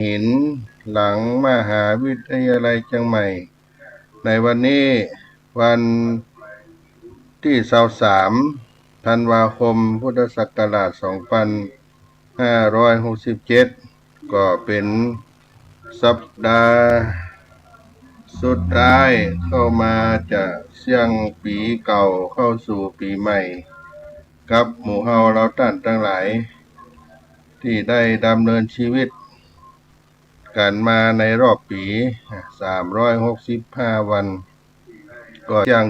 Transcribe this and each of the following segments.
หินหลังมหาวิทยาลัยเชียงใหม่ในวันนี้วันที่23ธันวาคมพุทธศักราช2567ก็เป็นสัปดาห์สุดท้ายเข้ามาจะเสี่ยงปีเก่าเข้าสู่ปีใหม่กับหมู่เฮาเราท่านทั้งหลายที่ได้ดำเนินชีวิตกันมาในรอบปี365วันก็ยัง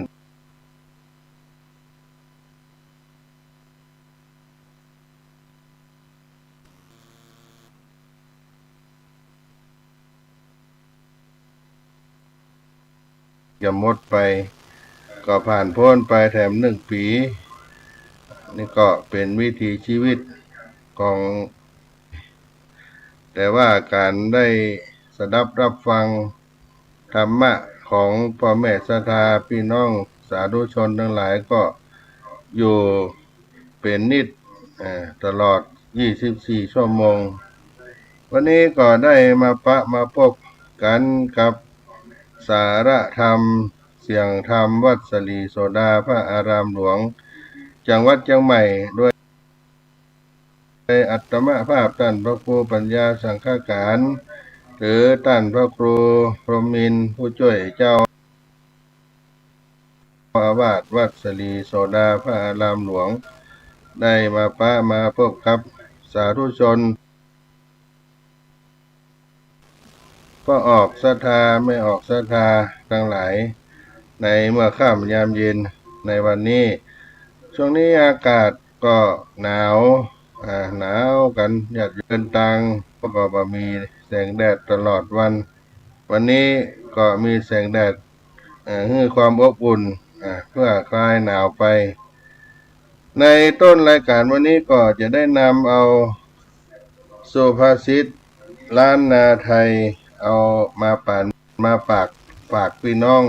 จะหมดไปก็ผ่านพ้นไปแถม1 ปีนี่ก็เป็นวิถีชีวิตของแต่ว่าการได้สดับรับฟังธรรมะของพ่อแม่ศรัทธาพี่น้องสาธุชนทั้งหลายก็อยู่เป็นนิจตลอด24ชั่วโมงวันนี้ก็ได้มาพบกันกับสาระธรรมเสียงธรรมวัดสลีโสดาพระอารามหลวงจังหวัดเชียงใหม่ด้วยอัตมภาพท่านพระครูปัญญาสังฆการหรือท่านพระครูพรหมินทร์ผู้ช่วยเจ้าอาวาสวัดสลีโสดาพระอารามหลวงได้มาพบกับสาธุชนก็ออกศรัทธาไม่ออกศรัทธาทั้งหลายในเมื่อค่ำยามเย็นในวันนี้ช่วงนี้อากาศก็หนาวกันอยากเดินทางก็มีแสงแดดตลอดวันนี้ก็มีแสงแดดให้ความอบอุ่นเพื่อคลายหนาวไปในต้นรายการวันนี้ก็จะได้นำเอาสุภาษิตล้านนาไทยเอามามาฝากพี่น้อง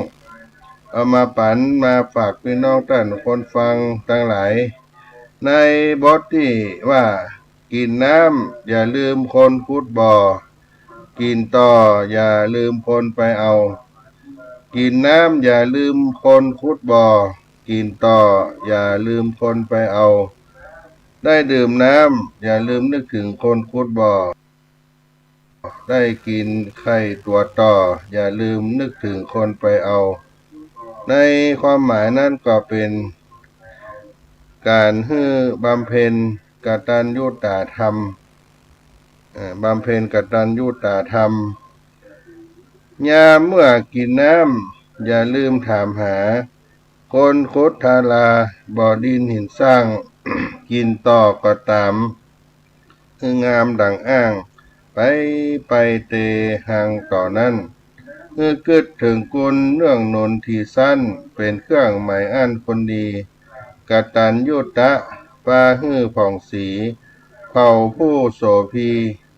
เอามาฝากพี่น้องท่านคนฟังทั้งหลายในบทที่ว่ากินน้ำอย่าลืมคนขุดบ่อกินต่ออย่าลืมคนไปเอากินน้ำอย่าลืมคนขุดบ่อกินต่ออย่าลืมคนไปเอาได้ดื่มน้ำอย่าลืมนึกถึงคนขุดบ่อได้กินไข่ตัวต่ออย่าลืมนึกถึงคนไปเอาในความหมายนั้นก็เป็นการให้บำเพ็ญกตัญญูตธรรมบำเพ็ญกตัญญูตธรรมยามเมื่อกินน้ำอย่าลืมถามหาคนคุดทาราบ่อดินหินสร้าง กินต่อก็ตามคืองามดังอ้างไปเตหังต่อนั้นกึดถึงกุลเรื่องนนที่สั้นเป็นเครื่องหมายอันคนดีกตัญญูตะปาฮื้อผ่องสีเผ่าผู้โสภี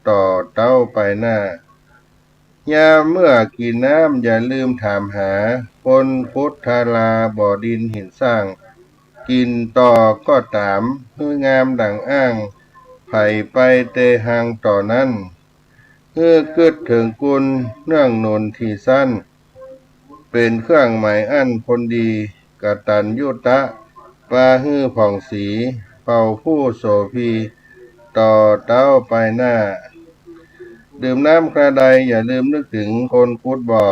ต่อเต้าไปหน้ายามเมื่อกินน้ำอย่าลืมถามหาคนพุทธาลาบ่อดินหินสร้างกินต่อก็ตามฮื้องามดังอ้างไผ่ไปเตหังต่อนั้นกึดถึงกุลเนื่องนนที่สั้นเป็นเครื่องหมายอันคนดีกตัญญูตะปาฮื้อผ่องสีเผ่าผู้โสภีต่อเต้าไปหน้าดื่มน้ำคราใดอย่าลืมนึกถึงคนขุดบ่อ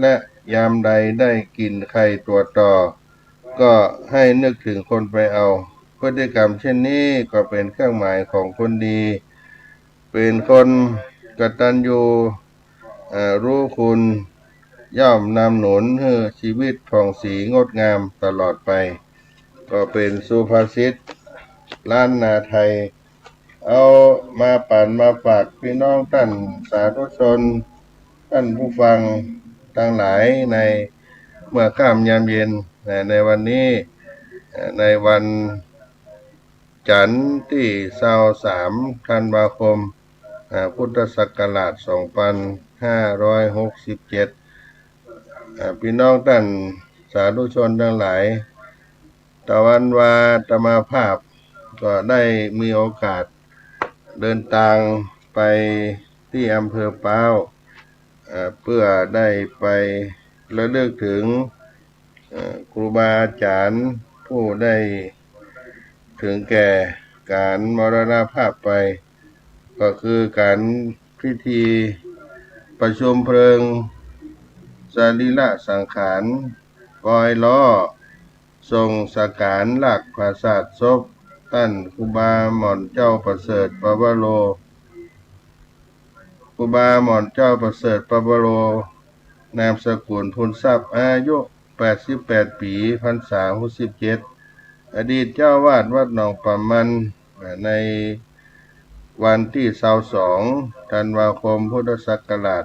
และยามใดได้กินไข่ตัวต่อก็ให้นึกถึงคนไปเอาพฤติกรรมเช่นนี้ก็เป็นเครื่องหมายของคนดีเป็นคนกตัญญูรู้คุณย่อมนำหนุนให้ชีวิตผ่องสีงดงามตลอดไปก็เป็นสุภาษิตล้านนาไทยเอามาฝากพี่น้องท่านสาธุชนท่านผู้ฟังทั้งหลายในเมื่อค่ำยามเย็นในวันนี้ในวันจันทร์ที่23ธันวาคมพุทธศักราช2567พี่น้องท่านสาธุชนทั้งหลายตะวันวาตมาภาพก็ได้มีโอกาสเดินทางไป ที่อำเภอเป้าเพื่อได้ไประลึกถึงครูบาอาจารย์ผู้ได้ถึงแก่การมรณภาพไปก็คือการพิธีประชุมเพลิงสรีระสังขารปล่อยล้อทรงสักการหลักปราสาทศพท่านครูบาหม่อนเจ้าประเสริฐปวโรครูบาหม่อนเจ้าประเสริฐปวโรนามสกุลพูนทรัพย์อายุ88 ปีพรรษา67อดีตเจ้าวาดวัดหนองป่ามันในวันที่22ธันวาคมพุทธศักราช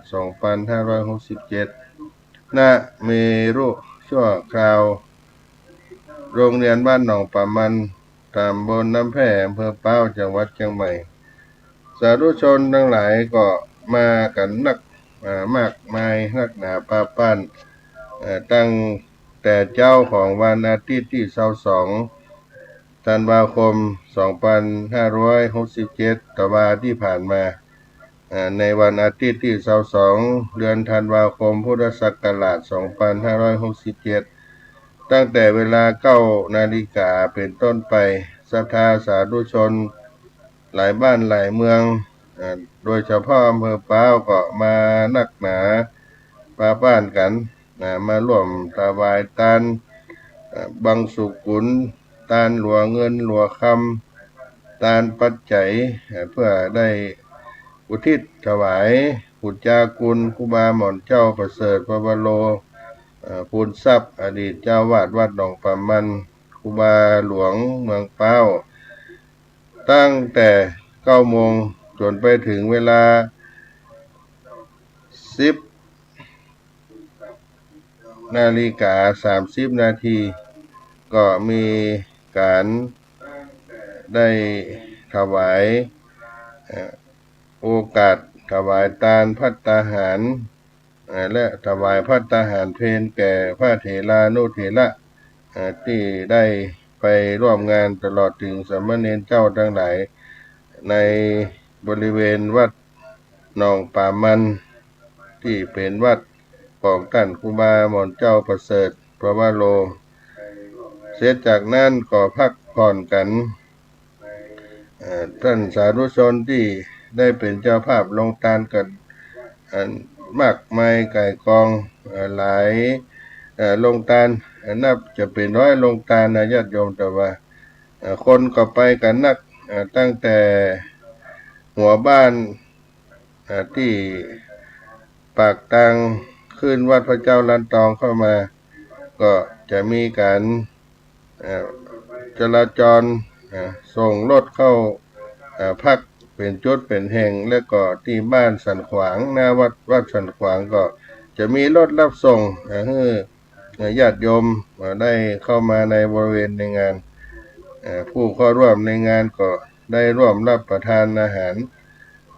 2567ณเมรุชั่วคราวโรงเรียนบ้านหนองป่ามันตำบลน้ำแพร่อำเภอเป้าจังหวัดเชียงใหม่สาธุชนทั้งหลายก็มากันมากมายนักหนาป้าปั้นตั้งแต่เจ้าของวันอาทิตย์ที่22ธันวาคม2567ตะวันที่ผ่านมาในวันอาทิตย์ที่22เดือนธันวาคมพุทธศักราช2567ตั้งแต่เวลา9 นาฬิกาเป็นต้นไปศรัทธาสาธุชนหลายบ้านหลายเมืองโดยเฉพาะอำเภอป้าวก็มานักหนาป้าบ้านกันมาร่วมถวายทานบังสุกุลทานหลวงเงินหลวงคำทานปัจจัยเพื่อได้อุทิศถวายปุจจาคุณครูบาหม่อนเจ้าประเสริฐปวโรพูนทรัพย์อดีตเจ้าวาดวัดหนองป่ามันครูบาหลวงเมืองเป้าตั้งแต่9 โมงจนไปถึงเวลา10 นาฬิกา30 นาทีก็มีการได้ถวายโอกาสถวายทานภัตตาหารและถวายภัตตาหารเพลแก่พระเถรานุเถระที่ได้ไปร่วมงานตลอดถึงสามเณรเจ้าทั้งหลายในบริเวณวัดหนองป่ามันที่เป็นวัดของท่านครูบาหม่อนเจ้าประเสริฐปวโรเสร็จจากนั้นก็พักผ่อนกันท่านสาธุชนที่ได้เป็นเจ้าภาพลงทานกันมากมายไก่กองหลายลงทานนับจะเป็นร้อยลงทานญาติโยมแต่ว่าคนก็ไปกันนักตั้งแต่หัวบ้านที่ปากตังขึ้นวัดพระเจ้าลันตองเข้ามาก็จะมีการจราจรส่งรถเข้าพักเป็นจุดเป็นแห่งและก็ที่บ้านสันขวางหน้าวัดสันขวางก็จะมีรถรับส่งให้ญาติโยมได้เข้ามาในบริเวณในงานผู้เข้าร่วมในงานก็ได้ร่วมรับประทานอาหาร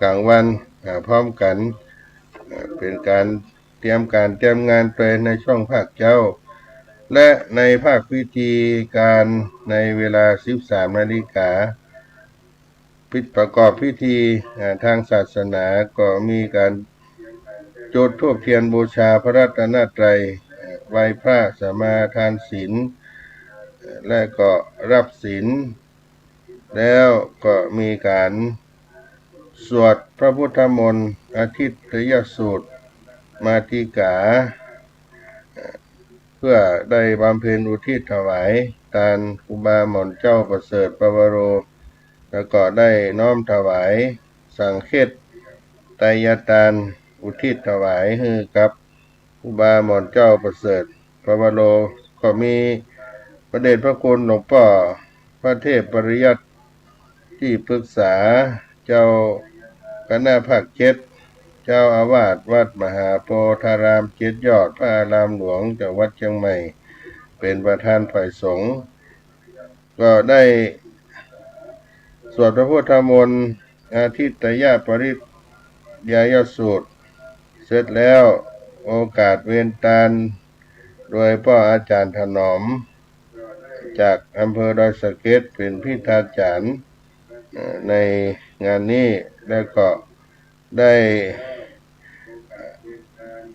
กลางวันพร้อมกันเป็นการเตรียมงานไปในช่วงภาคเจ้าและในภาคพิธีการในเวลา13 นาฬิกาประกอบพิธีทางศาสนาก็มีการจุดธูปเทียนบูชาพระรัตนตรัยไหว้พระสมาทานศีลและก็รับศีลแล้วก็มีการสวดพระพุทธมนต์อาทิตยสูตรมาติกาเพื่อได้บำเพ็ญอุทิศถวายทานครูบาหม่อนเจ้าประเสริฐปวโรแล้วก็ได้น้อมถวายสังฆไตรยทานอุทิศถวายให้กับครูบาหม่อนเจ้าประเสริฐปวโรก็มีพระเดชพระคุณหลวงพ่อพระเทพปริยัติที่ปรึกษาเจ้าคณะภาค7เจ้าอาวาสวัดมหาโพธาราม7 ยอดพระอารามหลวงจังหวัดเชียงใหม่เป็นประธานฝ่ายสงฆ์ก็ได้สวดพระพุทธมนต์อาทิตยปริยายสูตรเสร็จแล้วโอกาสเวียนตาลโดยพ่ออาจารย์ถนอมจากอำเภอดอยสะเก็ดเป็นพิธาจารย์ในงานนี้แล้วก็ ได้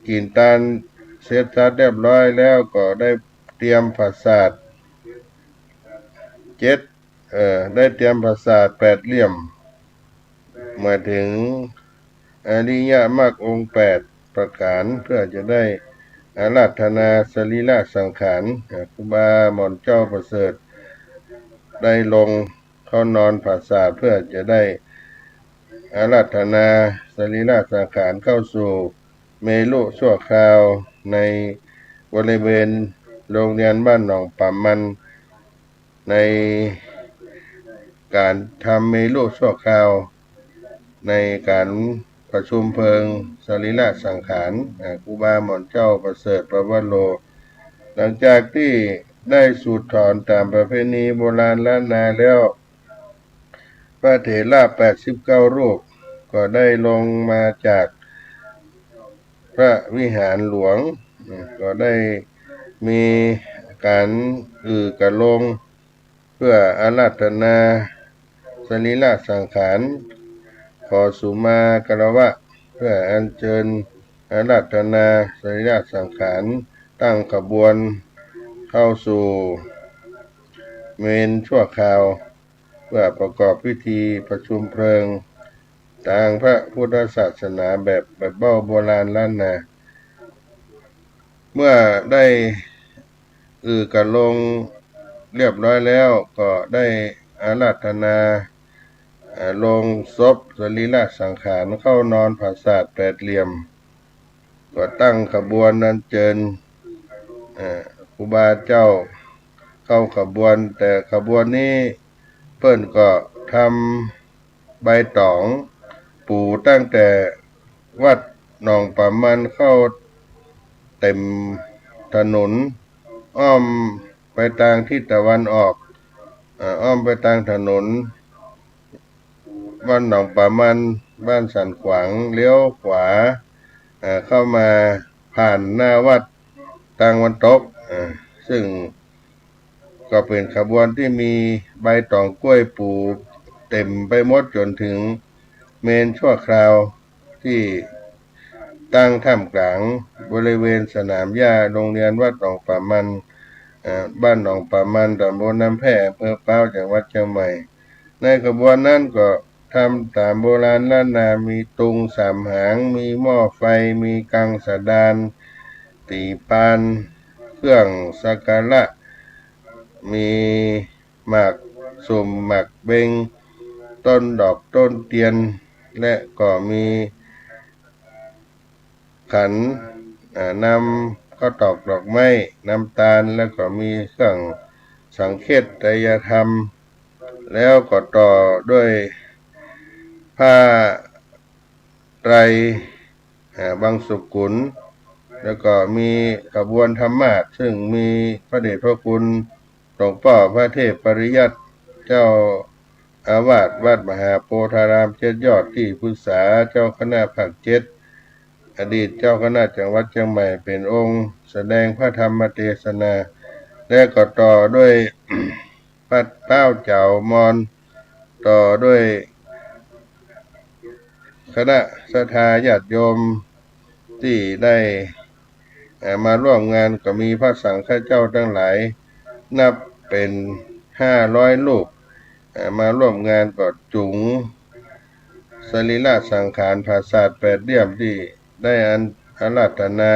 กินตาลเสร็จสัดเรียบร้อยแล้วก็ได้เตรียมปราสาท7ได้เตรียมปราสาท8เหลี่ยมมาถึงอริยมรรคองค์8ประการเพื่อจะได้อาราธนาสรีระสังขารครูบาหม่อมเจ้าประเสริฐได้ลงเข้านอนปราสาทเพื่อจะได้อาราธนาสรีระสังขารเข้าสู่เมรุชั่วคราวในบริเวณโรงเรียนบ้านหนองป่ามันในการทำเมรุชั่วคราวในการประชุมเพลิงสรีระสังขารครูบาหม่อมเจ้าประเสริฐประวัติโลหลังจากที่ได้สูตรถอนตามประเพณีโบราณล้านนาแล้วพระเถระ89รูปก็ได้ลงมาจากพระวิหารหลวงก็ได้มีการกระลงเพื่ออาราธนาสรีระสังขารขอสุมาคารวะเพื่ออัญเชิญอาราธนาสรีระสังขารตั้งขบวนเข้าสู่เมนชั่วคราวเพื่อประกอบพิธีประชุมเพลิงทางพระพุทธศาสนาแบบเบ้าโบราณล้านนาเมื่อได้กระลงเรียบร้อยแล้วก็ได้อาราธนาลงศพสรีระสังขารเข้านอนปราสาท8เหลี่ยมก็ตั้งขบวนอัญเชิญครูบาเจ้าเข้าขบวนแต่ขบวนนี้เพิ่นก็ทำใบตองปูตั้งแต่วัดหนองป่ามันเข้าเต็มถนนอ้อมไปทางทิศตะวันออกอ้อมไปทางถนนบ้านหนองป่ามันบ้านสันขวางเลี้ยวขวาเข้ามาผ่านหน้าวัดทางวันตกซึ่งก็เป็นขบวนที่มีใบตองกล้วยปูเต็มไปหมดจนถึงเมนชั่วคราวที่ตั้งท่ามกลางบริเวณสนามหญ้าโรงเรียนวัดหนองป่ามันบ้านหนองป่ามันตำบลน้ำแพร่อำเภอเป้าจังหวัดเชียงใหม่ในขบวนนั้นก็ทำตามโบราณล้านนามีตุงสามหางมีหม้อไฟมีกังสดานตีปานเครื่องสักการะมีหมากสุ่มหมากเบงต้นดอกต้นเทียนและก็มีขันนำข้าวตอกดอกไม้น้ำตาลแล้วก็มีเครื่องสังเกตไตรยธรรมแล้วก็ต่อด้วยผ้าไตรบางสุกุลแล้วก็มีขบวนธรรมาสน์ซึ่งมีพระเดชพระคุณหลวงพ่อพระเทพปริยัติเจ้าอาวาสวัดมหาโพธาราม7 ยอดที่ปรึกษาเจ้าคณะภาค7อดีตเจ้าคณะจังหวัดเชียงใหม่เป็นองค์แสดงพระธรรมเทศนาและก็ต่อด้วย ปัดเป้าเจ้ามอนต่อด้วยคณะศรัทธาญาติโยมที่ได้มาร่วมงานก็มีพระสังฆเจ้าทั้งหลายนับเป็น500 รูปมาร่วมงานก็จุงสรีระสังขารปราสาท8เหลี่ยมที่ได้อาราธนา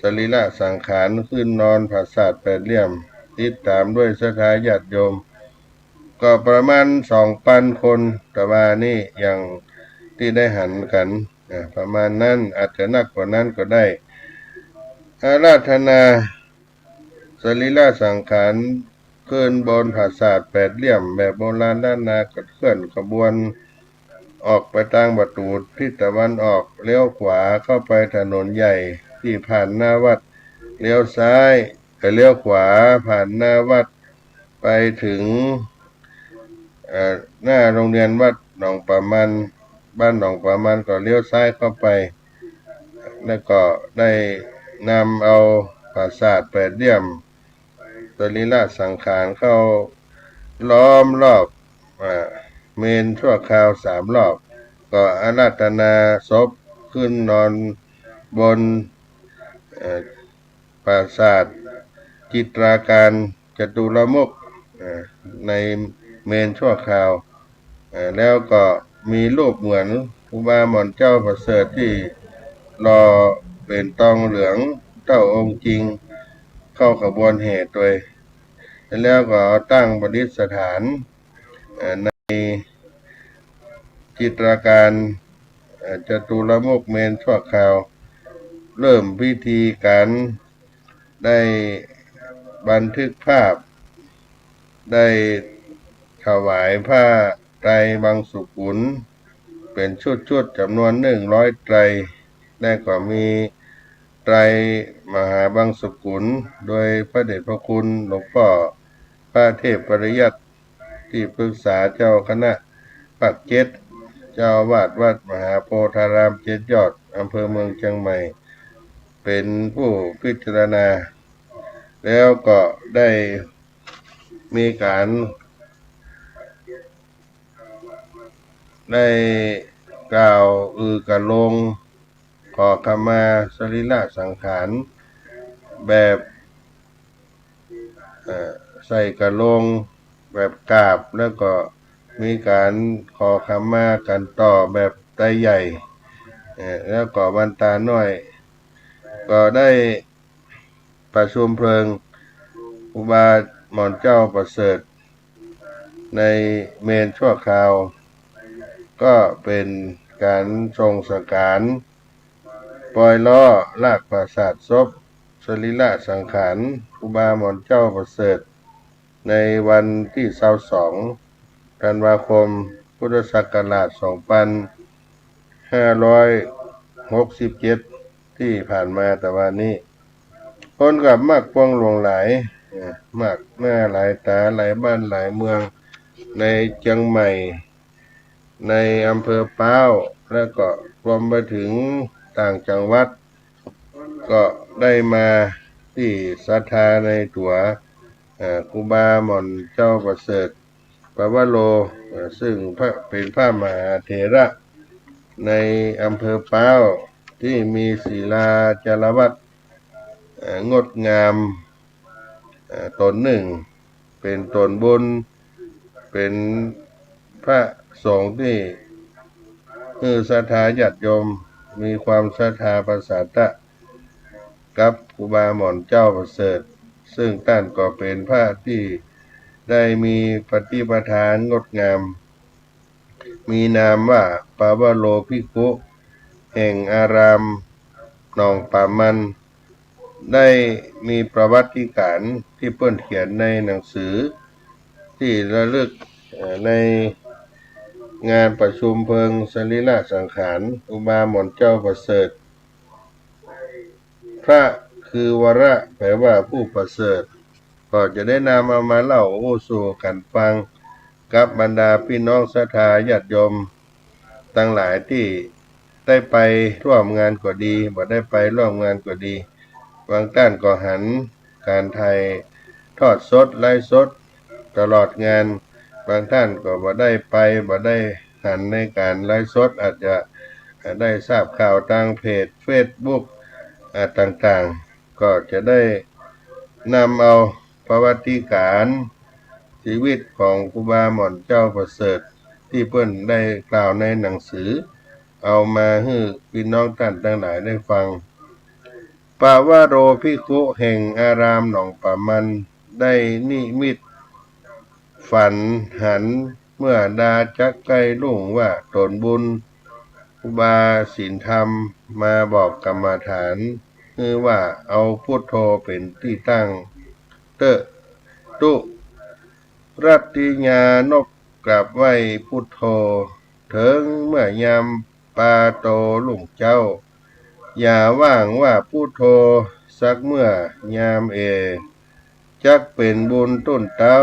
สรีระสังขารขึ้นนอนปราสาท8เหลี่ยมติดตามด้วยศรัทธาญาติโยมก็ประมาณ2,000 คนแต่ว่านี่อย่างที่ได้หันกันประมาณนั้นอาจจะนักกว่านั้นก็ได้อาราธนาสรีระสังขารขึ้นบนปราสาท8เหลี่ยมแบบโบราณล้านนาก็เคลื่อนขบวนออกไปทางประตูทิศตะวันออกเลี้ยวขวาเข้าไปถนนใหญ่ที่ผ่านหน้าวัดเลี้ยวซ้ายเลี้ยวขวาผ่านหน้าวัดไปถึงหน้าโรงเรียนวัดหนองป่ามันบ้านหนองป่ามันก็เลี้ยวซ้ายเข้าไปแล้วก็ได้นำเอาปราสาท8เหลี่ยมสรีระสังขารเข้าล้อมรอบเมนชั่วคราว3 รอบ ก็อาราธนาศพขึ้นนอนบนปราสาทจิตราการจตุรมุขในเมนชั่วคราวแล้วก็มีรูปเหมือนครูบาหม่อนเจ้าประเสริฐที่รอเป็นตองเหลืองเจ้าองค์จริงเข้าขบวนแห่ตัวยแล้วก็ตั้งประดิษฐานในจิตราการจตุรมุขเมนชั่วคราวเริ่มพิธีการได้บันทึกภาพได้ถวายผ้าไตรบางสุกุลเป็นชุดๆจำนวน100 ไตรได้ก็มีไตรมหาบางสุกุลโดยพระเดชพระคุณหลวงพ่อพระเทพปริยัติที่ปรึกษาเจ้าคณะภาค7เจ้าอาวาสวัดมหาโพธาราม7 ยอดอำเภอเมืองเชียงใหม่เป็นผู้พิจารณาแล้วก็ได้มีการได้กล่าวกะลงขอขมาสรีระสังขารแบบใส่กะลงแบบกราบแล้วก็มีการขอขมากันต่อแบบไตรใหญ่แล้วก็บรรตาน้อยก็ได้ประชุมเพลิงครูบาหม่อนเจ้าประเสริฐในเมนชั่วคราวก็เป็นการทรงสังขารปล่อยล้อลากปราสาทศพสรีระสังขารครูบาหม่อนเจ้าประเสริฐในวันที่22 ธันวาคมพุทธศักราช2567ที่ผ่านมาแต่วันนี้คนกับมากพวงหลวงหลายมากหน้าหลายตาหลายบ้านหลายเมืองในเชียงใหม่ในอำเภอป้าวแล้วก็รวมไปถึงต่างจังหวัดก็ได้มาที่ศรัทธาในตัวครูบาหม่อนเจ้าประเสริฐปวโรซึ่งเป็นพระมหาเถระในอำเภอป้าวที่มีศิลาจารวัตรงดงามตนหนึ่งเป็นตนบุญเป็นพระสงฆ์ที่ศรัทธาญาติโยมมีความศรัทธาประสาทะกับครูบาหม่อนเจ้าประเสริฐซึ่งท่านก็เป็นพระที่ได้มีปฏิปทานงดงามมีนามว่าปาวโรภิกขุแห่งอารามหนองป่ามันได้มีประวัติการที่เปิ้นเขียนในหนังสือที่ระลึกในงานประชุมเพลิงสรีระสังขารครูบาหม่อนเจ้าประเสริฐพระคือวระแปลว่าผู้ประเสริฐก็จะได้นำเอามาเล่าสู่กันฟังกับบรรดาพี่น้องศรัทธาญาติโยมทั้งหลายที่ได้ไปร่วมงานก็ดีบ่ได้ไปร่วมงานก็ดีบางท่านก็หันการไทยทอดสดไลฟ์สดตลอดงานบางท่านก็บ่ได้ไปบ่ได้หันในการไลฟ์สดอาจจะได้ทราบข่าวทางเพจ Facebook ต่างๆก็จะได้นำเอาประวัติการชีวิตของครูบาหม่อนเจ้าประเสริฐที่เพิ่นได้กล่าวในหนังสือเอามาให้พี่น้องท่านทั้งหลายได้ฟังปาวโรภิกขุแห่งอารามหนองป่ามันได้นิมิตฝันหันเมื่อดาจักใกล้รุ่งว่าตนบุญครูบาศีลธรรมมาบอกกรรมฐานคือว่าเอาพุทโธเป็นที่ตั้งเตตุรัตติญานบกราบไหว้พุทโธถึงเมื่อยามปาโตลุงเจ้าอย่าว่างว่าพุทโธสักเมื่อยามจักเป็นบุญต้นเต้า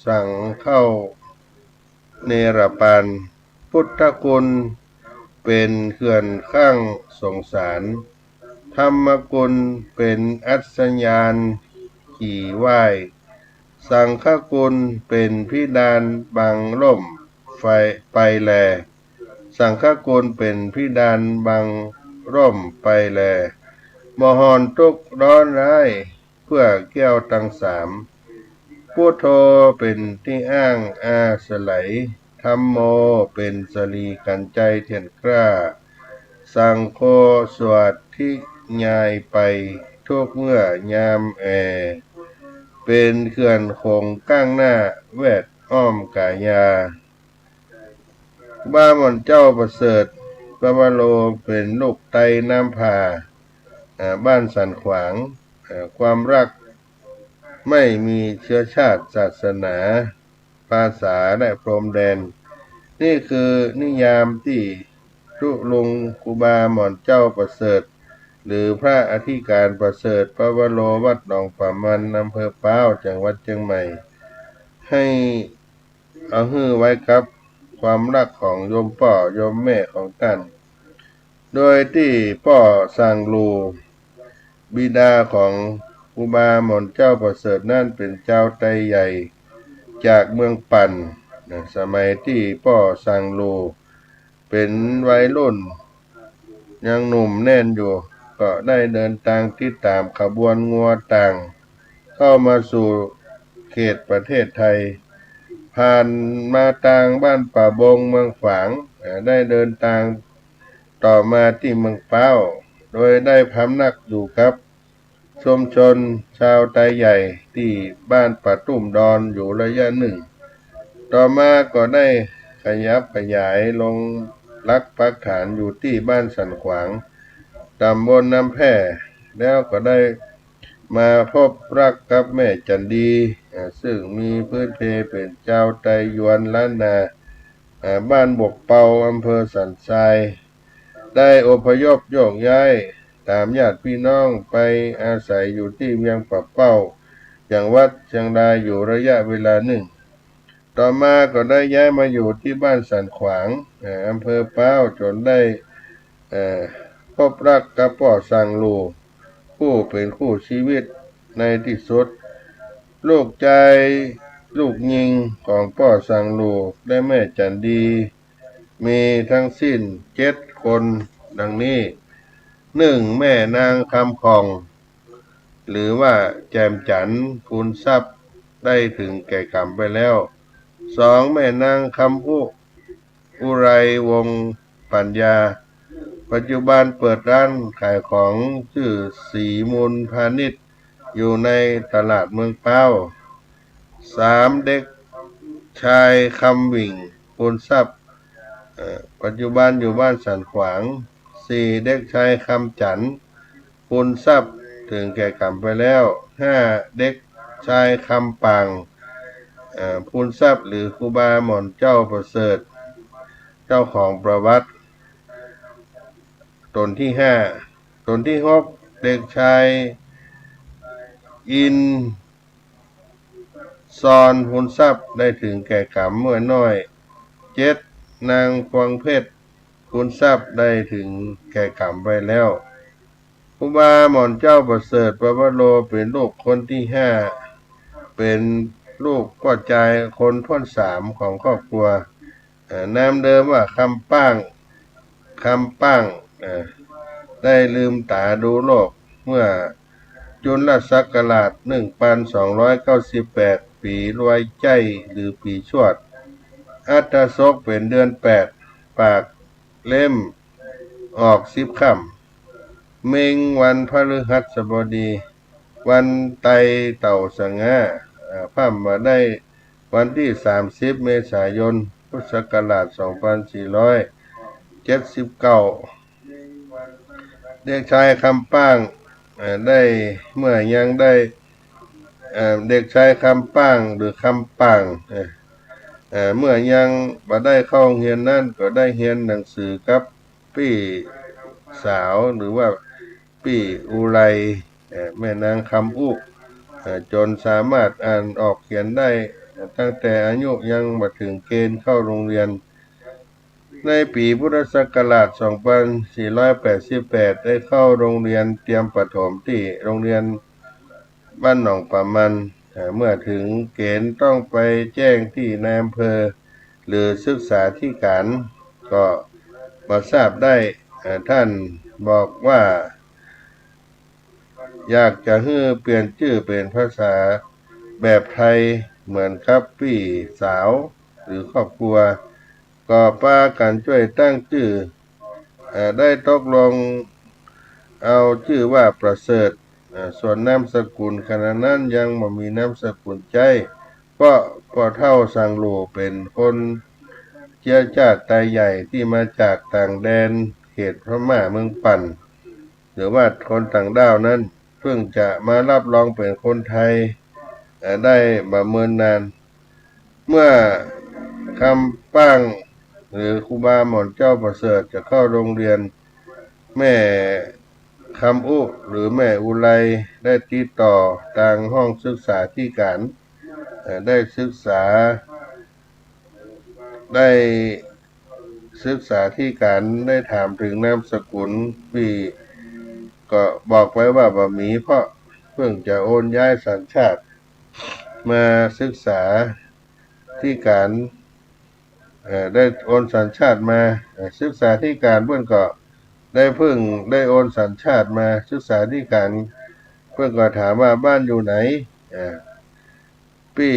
สั่งเข้าเนรปันพุทธคุณเป็นเขื่อนข้างสงสารธรรมกุลเป็นอัศญานขี่ไหว้สังฆกุลเป็นพิดานบังล่มไฟไปแล สังฆกุลเป็นพิดานบังร่มไปแลมหอนทุกข์ร้อนร้ายเพื่อแก้วทั้งสามพุทโธเป็นที่อ้างอาศัยธัมโมเป็นสลีกันใจเทียนกล้าสังโฆสวดที่ยายไปทุกเมื่อยามเป็นเขื่อนคงก้างหน้าแวดอ้อมกายาบ้าหม่อนเจ้าประเสริฐปวโลเป็นลูกไตน้ำพาบ้านสันขวางความรักไม่มีเชื้อชาติศาสนาภาษาและพรมแดนนี่คือนิยามที่ทุลุงครูบาหม่อนเจ้าประเสริฐหรือพระอธิการประเสริฐปวโรวัดหนองป่ามันอำเภอป้าวจังหวัดเชียงใหม่ให้เอาฮื้อไว้ครับความรักของโยมพ่อโยมแม่ของท่านโดยที่พ่อสังลูบิดาของครูบาหม่อนเจ้าประเสริฐนั่นเป็นเจ้าไตใหญ่จากเมืองปันสมัยที่พ่อสังลูเป็นวัยรุ่นยังหนุ่มแน่นอยู่ก็ได้เดินทางที่ตามขบวนงัวต่างเข้ามาสู่เขตประเทศไทยผ่านมาทางบ้านป่าบงเมืองฝางได้เดินทางต่อมาที่เมืองเป้าโดยได้พำนักอยู่กับชุมชนชาวไทยใหญ่ที่บ้านป่าตุ้มดอนอยู่ระยะหนึ่งต่อมาก็ได้ขยับขยายลงลักปักฐานอยู่ที่บ้านสันขวางตำบลน้ำแพร่แล้วก็ได้มาพบรักกับแม่จันดีซึ่งมีพื้นเพเป็นเจ้าไตยวนล้านนาบ้านบกเปาอำเภอสันทรายได้อพยพโยกย้ายตามญาติพี่น้องไปอาศัยอยู่ที่เวียงป่าเป้าอย่างวัดเชียงรายอยู่ระยะเวลาหนึ่งต่อมาก็ได้ย้ายมาอยู่ที่บ้านสันขวางอำเภอป้าวจนได้พบรักกับพ่อสังลูผู้เป็นคู่ชีวิตในที่สุดลูกใจลูกยิงของพ่อสังลูและแม่จันดีมีทั้งสิ้น7 คนดังนี้1แม่นางคำคองหรือว่าแจมจันทร์พูนทรัพย์ได้ถึงแก่กรรมไปแล้ว2แม่นางคำอุไรวงศ์ปัญญาปัจจุบันเปิดร้านขายของชื่อสีมูลพาณิชย์อยู่ในตลาดเมืองเป้า3เด็กชายคำวิ่งพูนทรัพย์ปัจจุบันอยู่บ้านสันขวาง4เด็กชายคำจันทร์พูนทรัพย์ถึงแก่กรรมไปแล้ว5เด็กชายคำปางพูนทรัพย์หรือครูบาหม่อนเจ้าประเสริฐเจ้าของประวัติตนที่5ตนที่6เด็กชายอินซอนพูนทรัพย์ได้ถึงแก่กรรมเมื่อน้อย7นางพวงเพชรพูนทรัพย์ได้ถึงแก่กรรมไปแล้วครูบาหม่อนเจ้าประเสริฐปวโรเป็นลูกคนที่5เป็นลูกก็ใจคนพ้น3ของครอบครัวนามเดิมว่าคำป้างได้ลืมตาดูโลกเมื่อจุลศักราช1298ปีรวยใจหรือปีชวดอัตศกเป็นเดือน8ปากเล่มออก10 ค่ำเมงวันพฤหัสบดีวันไตเต่าสังหาพ่ำมาได้วันที่30เมษายนพุทธศักราช2479เด็กชายคำป้างได้เมื่อยังได้เด็กชายคำป้างหรือคำป้างเมื่อยังบ่ได้เข้าเรียนนั่นก็ได้เรียนหนังสือกับพี่สาวหรือว่าพี่อุไรแม่นางคำอุจนสามารถอ่านออกเขียนได้ตั้งแต่อายุยังบ่ถึงเกณฑ์เข้าโรงเรียนในปีพุทธศักราช2488ได้เข้าโรงเรียนเตรียมประถมที่โรงเรียนบ้านหนองป่ามันเมื่อถึงเกณฑ์ต้องไปแจ้งที่นายอำเภอหรือศึกษาธิการก็ มาทราบได้ท่านบอกว่าอยากจะให้เปลี่ยนชื่อเป็นภาษาแบบไทยเหมือนครับพี่สาวหรือครอบครัวก็ป้ากันช่วยตั้งชื่อได้ตกลงเอาชื่อว่าประเสริฐส่วนนามสกุลขณะนั้นยังไม่มีนามสกุลใจเพราะเท่าสังโลเป็นคนเชื้อชาติไทยใหญ่ที่มาจากต่างแดนเขตพม่าเมืองปั่นหรือว่าคนต่างด้าวนั้นเพิ่งจะมารับรองเป็นคนไทยได้บ่เมินนานเมื่อคำป้างหรือครูบาหม่อนเจ้าประเสริฐจะเข้าโรงเรียนแม่คำอุหรือแม่อุไรได้ติดต่อทางห้องศึกษาธิการได้ศึกษาที่การได้ถามถึงนามสกุลพี่ก็บอกไว้ว่าบ่มีเพราะเพิ่งจะโอนย้ายสัญชาติมาศึกษาที่การได้โอนสัญชาติมาศึกษาที่การเพื่อนก็ได้โอนสัญชาติมาศึกษาที่การเพื่อนก็ถามว่าบ้านอยู่ไหนพี่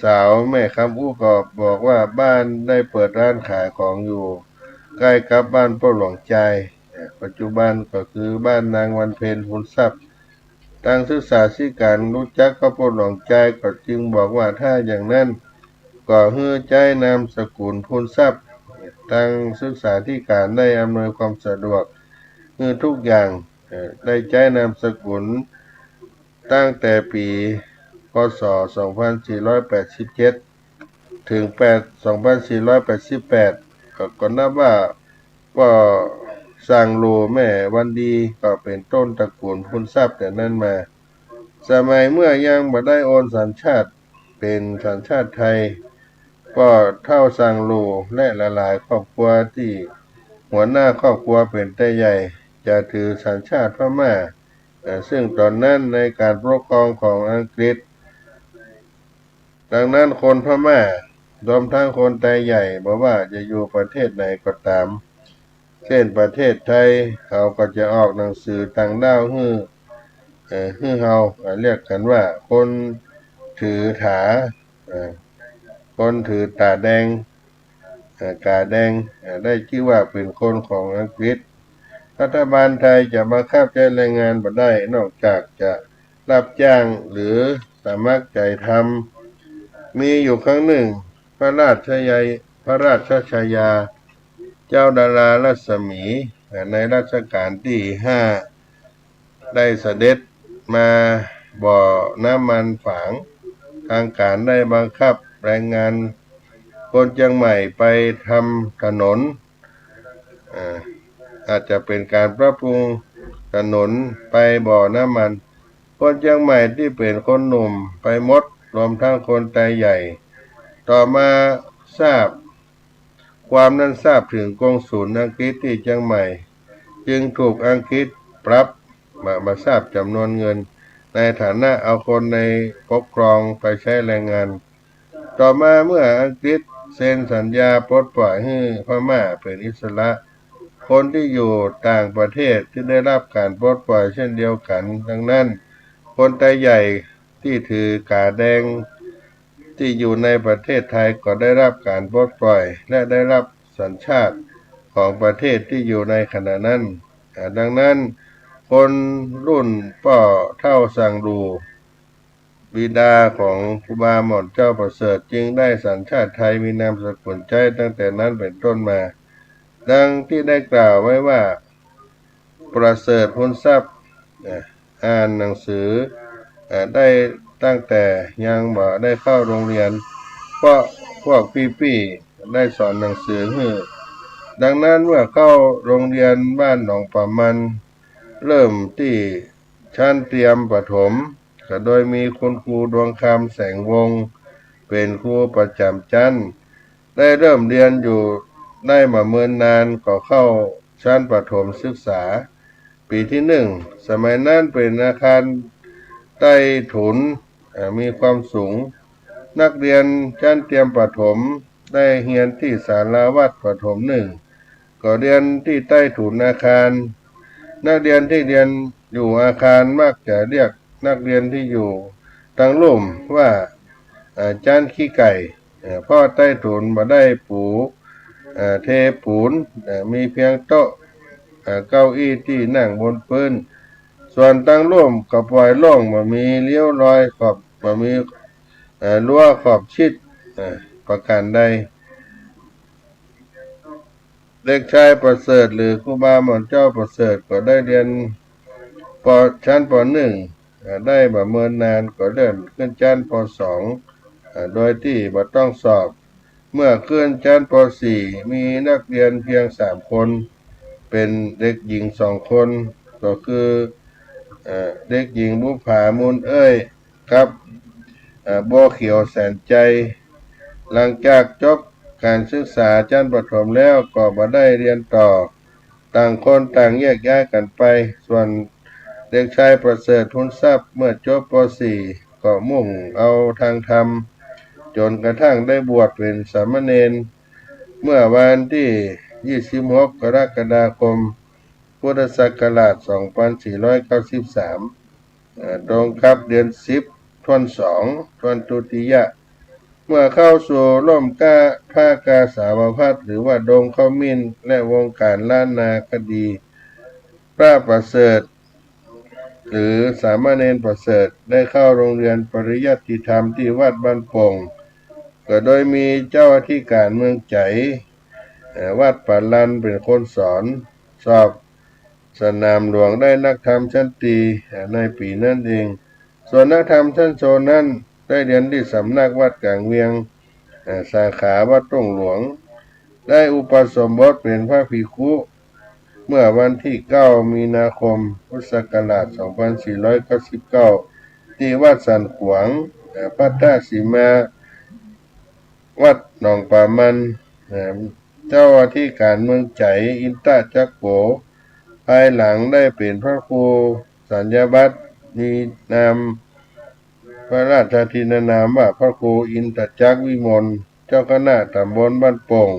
สาวแม่คำอู้ก็บอกว่าบ้านได้เปิดร้านขายของอยู่ใกล้กับบ้านพ่อหลวงใจปัจจุบันก็คือบ้านนางวันเพ็ญหุนทรัพย์ทางศึกษาธิการรู้จักกับพ่อหลวงใจก็จึงบอกว่าถ้าอย่างนั้นก็ให้ใจนามสกุลพูนทรัพย์ทางศึกษาธิการได้อำนวยความสะดวกคือทุกอย่างได้ใจนามสกุลตั้งแต่ปีพศ2487ถึง2488ก็นับว่าก็สร้างโลแม่วันดีก็เป็นต้นตระกูลพูนทรัพย์แต่นั้นมาสมัยเมื่อยังไม่ได้โอนสัญชาติเป็นสัญชาติไทยก็เท่าสังโลและหลายๆครอบครัวที่หัวหน้าครอบครัวเป็นแต่ใหญ่จะถือสัญชาติพม่าซึ่งตอนนั้นในการปกครองของอังกฤษดังนั้นคนพม่ารวมทั้งคนไทยใหญ่บอกว่าจะอยู่ประเทศไหนก็ตามเช่นประเทศไทยเขาก็จะออกหนังสือต่างด้าวฮือเฮาเรียกกันว่าคนถือถาคนถือตาแดงกาแดงได้ชื่อว่าเป็นคนของอังกฤษรัฐบาลไทยจะบังคับใช้แรงงานบ่ได้นอกจากจะรับจ้างหรือสมัครใจทำมีอยู่ครั้งหนึ่งพระราชชายาเจ้าดารารัศมีในรัชกาลที่5ได้เสด็จมาบ่อน้ำมันฝางทางการได้บังคับแรงงานคนเชียงใหม่ไปทำถนนอาจจะเป็นการปรับปรุงถนนไปบ่อน้ำมันคนเชียงใหม่ที่เป็นคนหนุ่มไปหมดรวมทั้งคนไทยใหญ่ต่อมาทราบถึงกงสุลอังกฤษที่เชียงใหม่จึงถูกอังกฤษปรับมาทราบจำนวนเงินในฐานะเอาคนในปกครองไปใช้แรงงานต่อมาเมื่ออังกฤษเซ็นสัญญาปลดปล่อยให้พม่าเป็นอิสระคนที่อยู่ต่างประเทศที่ได้รับการปลดปล่อยเช่นเดียวกันดังนั้นคนไทยใหญ่ที่ถือกาแดงที่อยู่ในประเทศไทยก็ได้รับการปลดปล่อยและได้รับสัญชาติของประเทศที่อยู่ในขณะนั้นดังนั้นคนรุ่นป่อเท่าสังรูบิดาของครูบาหม่อนเจ้าประเสริฐจึงได้สัญชาติไทยมีนามสกุลใจตั้งแต่นั้นเป็นต้นมาดังที่ได้กล่าวไว้ว่าประเสริฐพูนทรัพย์อ่านหนังสือได้ตั้งแต่ยังบ่ได้เข้าโรงเรียนเพราะพวกพี่ๆได้สอนหนังสือให้ดังนั้นเมื่อเข้าโรงเรียนบ้านหนองป่ามันเริ่มที่ชั้นเตรียมประถมก็โดยมีคุณครูดวงคำแสงวงศ์เป็นครูประจำชั้นได้เริ่มเรียนอยู่ได้มาเมินนานก็เข้าชั้นประถมศึกษาปีที่1สมัยนั้นเป็นอาคารใต้ถุนมีความสูงนักเรียนชั้นเตรียมประถมได้เรียนที่ศาลาวัดประถม1 ก็เรียนที่ใต้ถุนอาคารนักเรียนที่เรียนอยู่อาคารมักจะเรียกนักเรียนที่อยู่ทางลุ่มว่าอาจารย์ขี้ไก่เพราะใต้ถุนมาได้ปูเทปูนมีเพียงโต๊ะเก้าอี้ที่นั่งบนพื้นส่วนทางร่วมก็ปล่อยโล่งมามีเลี้ยวรอยขอบมามีรั้วขอบชิดประการใดเด็กชายประเสริฐหรือครูบาหม่อนเจ้าประเสริฐก็ได้เรียนชั้นป .1 ได้บ่เมินนานก็เลื่อนขึ้นชั้นป .2 โดยที่บ่ต้องสอบเมื่อขึ้นชั้นป .4 มีนักเรียนเพียง3 คนเป็นเด็กหญิง2 คนก็คือเด็กหญิงบุภามูลเอ้ยครับบัวเขียวแสนใจหลังจากจบการศึกษาชั้นประถมแล้วก็บ่ได้เรียนต่อต่างคนต่างแยกย้ายกันไปส่วนเด็กชายประเสริฐทุนทรัพย์เมื่อจบป .4 ก็มุ่งเอาทางธรรมจนกระทั่งได้บวชเป็นสามเณรเมื่อวันที่26 กรกฎาคมพุทธศักราช 2493ตรงกับเดือน10ทวน2ทวนตุติยะเมื่อเข้าสู่ร่มกาผ้ากาสาวพัดหรือว่าดงข้าวมินและวงการล้านนาคดีพระประเสริฐหรือสามเณรประเสริฐได้เข้าโรงเรียนปริยัติธรรมที่วัดบ้านโป่งก็โดยมีเจ้าอธิการเมืองใจวัดป่าลันเป็นคนสอนสอบสนามหลวงได้นักธรรมชั้นตรีในปีนั้นเองส่วนนักธรรมชั้นโทนั้นได้เรียนที่สำนักวัดกลางเวียงสาขาวัดต้งหลวงได้อุปสมบทเป็นพระภิกขุเมื่อวันที่9 มีนาคมพุทธศักราช 2499ที่วัดสันขวางพัทธสีมาวัดหนองป่ามันเจ้าอธิการเมืองใจอินตาจักโกภายหลังได้เป็นพระครูสัญญาบัตรมีนามพระราชทินานามว่าพระครูอินตจักวิมลเจ้าคณะตำบลบ้านโป่ง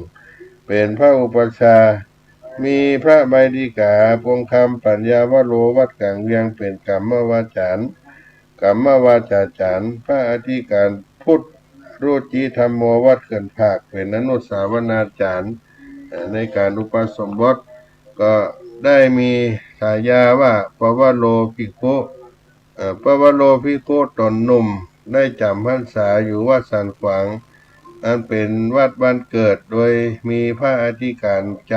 เป็นพระอุปชามีพระใบดีกาพวงคำปัญญาวโรวัดกลางเวียงเป็นกรรมวาจารย์พระอธิการพุทธรูจีธรรมโมวัดเกินภาคเป็นอนุสาวนาจารย์ในการอุปสมบทก็ได้มีฉายาว่าปวโรภิกขุปวโรภิกขุตนหนุ่มได้จำพรรษาอยู่วัดสันขวางอันเป็นวัดบ้านเกิดโดยมีพระอธิการใจ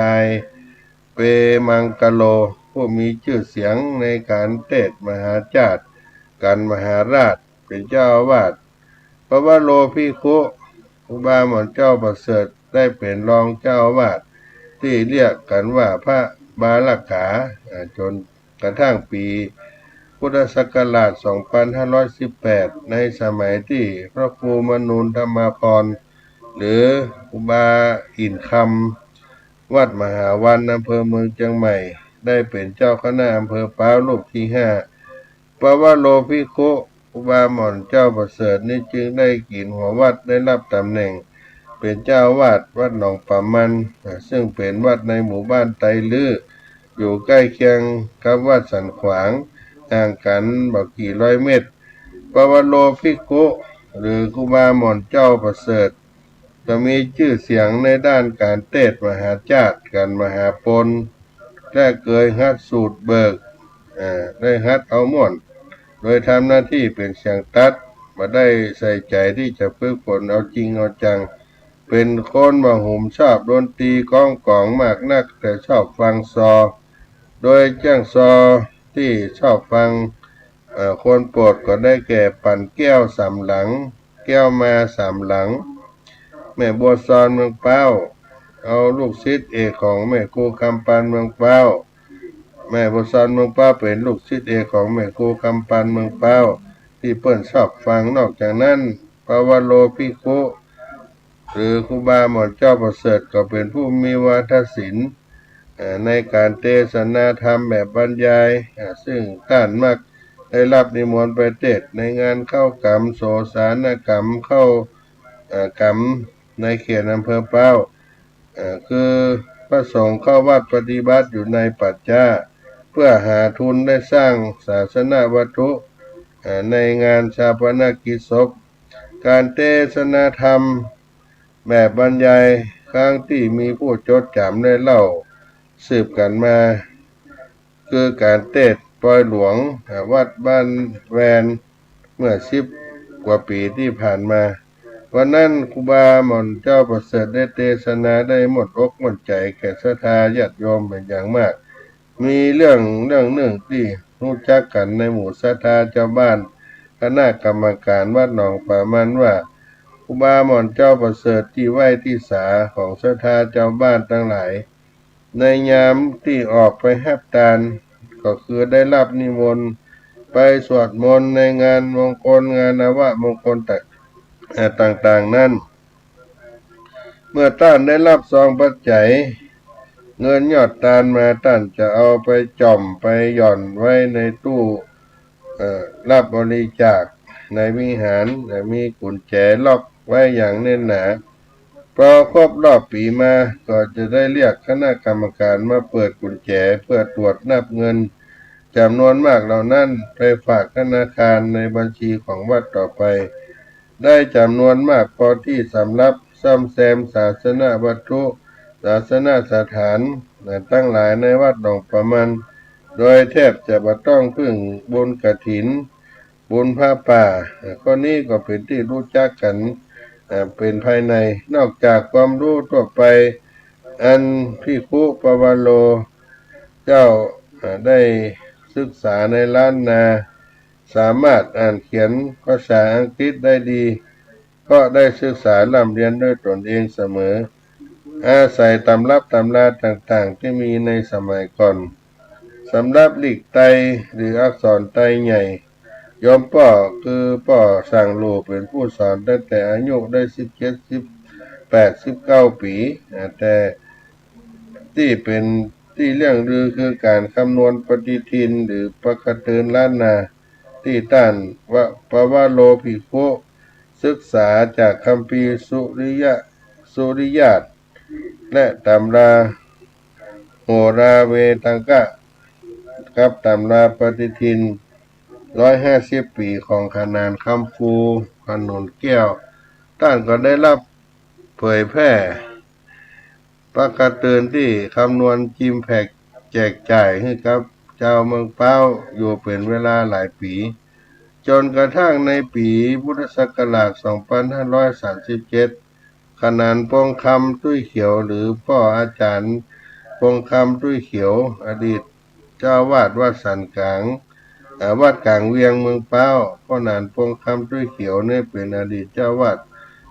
เปมังกะโลผู้มีชื่อเสียงในการเทศน์มหาจารย์การมหาราชเป็นเจ้าอาวาสปวโรภิกขุครูบาหม่อนเจ้าประเสริฐได้เป็นรองเจ้าอาวาสที่เรียกกันว่าพระบาลักขาจนกระทั่งปีพุทธศักราช 2518 ในสมัยที่พระครูมนูนธรรมาภรณ์หรือครูบาอินคำวัดมหาวันอำเภอเมืองเชียงใหม่ได้เป็นเจ้าคณะอำเภอป้าวรูปที่5ปวโรภิกขุครูบาหม่อนเจ้าประเสริฐนี้จึงได้กินหัววัดได้รับตำแหน่งเป็นเจ้าวาดวัดหนองป่ามันซึ่งเป็นวัดในหมู่บ้านไตลื้ออยู่ใกล้เคียงกับวัดสันขวางห่างกันบ่กี่ร้อยเมตรปวโรภิกขุหรือครูบาหม่อนเจ้าประเสริฐก็มีชื่อเสียงในด้านการเทศน์มหาจารย์การมหาปนและเคยฮัดสูตรเบิกได้ฮัดเอาม่วนโดยทำหน้าที่เป็นเสียงตัดมาได้ใส่ใจที่จะฝึกฝนเอาจริงเอาจังเป็นคนบ่หุ่มชอบดนตรีก้องกองมากนักแต่ชอบฟังซอโดยจ้างซอที่ชอบฟังคนโปรดก็ได้แก่ปั่นแก้ว3 หลังแก้วมา3 หลังแม่บัวซอนเมืองเป้าเอาลูกศิษย์เอกของแม่ครูคำปันเมืองเป้าแม่บัวซอนเมืองเป้าเป็นลูกศิษย์เอกของแม่ครูคำปันเมืองเป้าที่เปิ้นชอบฟังนอกจากนั้นปวโรภิกขุหรือครูบาหม่อนเจ้าประเสริฐก็เป็นผู้มีวาทศิลป์ในการเทศนาธรรมแบบบรรยายซึ่งท่านมักได้รับนิมนต์ไปเทศน์ในงานเข้ากรรมโสสานกรรมเข้ากรรมในเขตอำเภอเป้าคือ พระสงฆ์เข้าวัดปฏิบัติอยู่ในปัจจาเพื่อหาทุนได้สร้างศาสนวัตถุในงานชาปนกิจศพการเทศนาธรรมแบบบรรยายครั้งที่มีผู้จดจำได้เล่าสืบกันมาคือการเทศปอยหลวงวัดบ้านแวนเมื่อ10 กว่าปีที่ผ่านมาวันนั้นครูบาหม่อนเจ้าประเสริฐได้เทศนาได้หมดอกหมดใจแก่ศรัทธาญาติโยมเป็นอย่างมากมีเรื่องหนึ่งที่รู้จักกันในหมู่ศรัทธาเจ้าบ้านคณะกรรมการวัดหนองป่ามันว่าครูบาหม่อนเจ้าประเสริฐที่ไหว้ที่ศาของศรัทธาเจ้าบ้านทั้งหลายในยามที่ออกไปแฮบตาลก็คือได้รับนิมนต์ไปสวดมนต์ในงานมงคลงานนวมงคลต่างๆนั้นเมื่อท่านได้รับซองปัจจัยเงินยอดทานมาท่านจะเอาไปจ่อมไปหย่อนไว้ในตู้รับบริจาคในวิหารมีกุญแจล็อกไว้อย่างแน่นหนาพอครบรอบปีมาก็จะได้เรียกคณะกรรมการมาเปิดกุญแจเพื่อตรวจนับเงินจำนวนมากเหล่านั้นไปฝากธนาคารในบัญชีของวัดต่อไปได้จำนวนมากพอที่สำหรับซ่อมแซมศาสนวัตถุศาสนสถานตั้งหลายในวัดหนองประมันโดยแทบจะบ่ต้องพึ่งบุญกฐินบุญผ้าป่าข้อนี้ก็เป็นที่รู้จักกันเป็นภายในนอกจากความรู้ทั่วไปอันภิกขุปวโรเจ้าได้ศึกษาในล้านนาสามารถอ่านเขียนภาษาอังกฤษได้ดีก็ได้ศึกษาร่ำเรียนด้วยตนเองเสมออาศัยตำรับตำราต่างๆที่มีในสมัยก่อนสำหรับหลีกไตหรืออักษรไตใหญ่ยมป่อคือป่อสั่งลูกเป็นผู้สอนตั้งแต่อายุได้17 18 19 ปีแต่ที่เป็นที่เรื่องลือคือการคำนวณปฏิทินหรือปกติล้านนาที่ต้านว่าปวโลภิกขุศึกษาจากคัมภีร์สุริยาตและตำราโหราเวตังกะกับตำราปฏิทิน150 ปีของขนานคำฟูขนุนแก้วท่านก็ได้รับเผยแพร่ประกาศเตือนที่คำนวณจิมแพกแจกจ่ายให้กับเจ้าเมืองเป้าอยู่เป็นเวลาหลายปีจนกระทั่งในปีพุทธศักราช 2537 ขนานพงคำตุ้ยเขียวหรือพ่ออาจารย์พงคำตุ้ยเขียวอดีตเจ้าวาดวัดสันกลางวัดกลางเวียงเมืองเป้าพ่อนานพงคำตุ้ยเขียวเนี่ยเป็นอดีตเจ้าวาด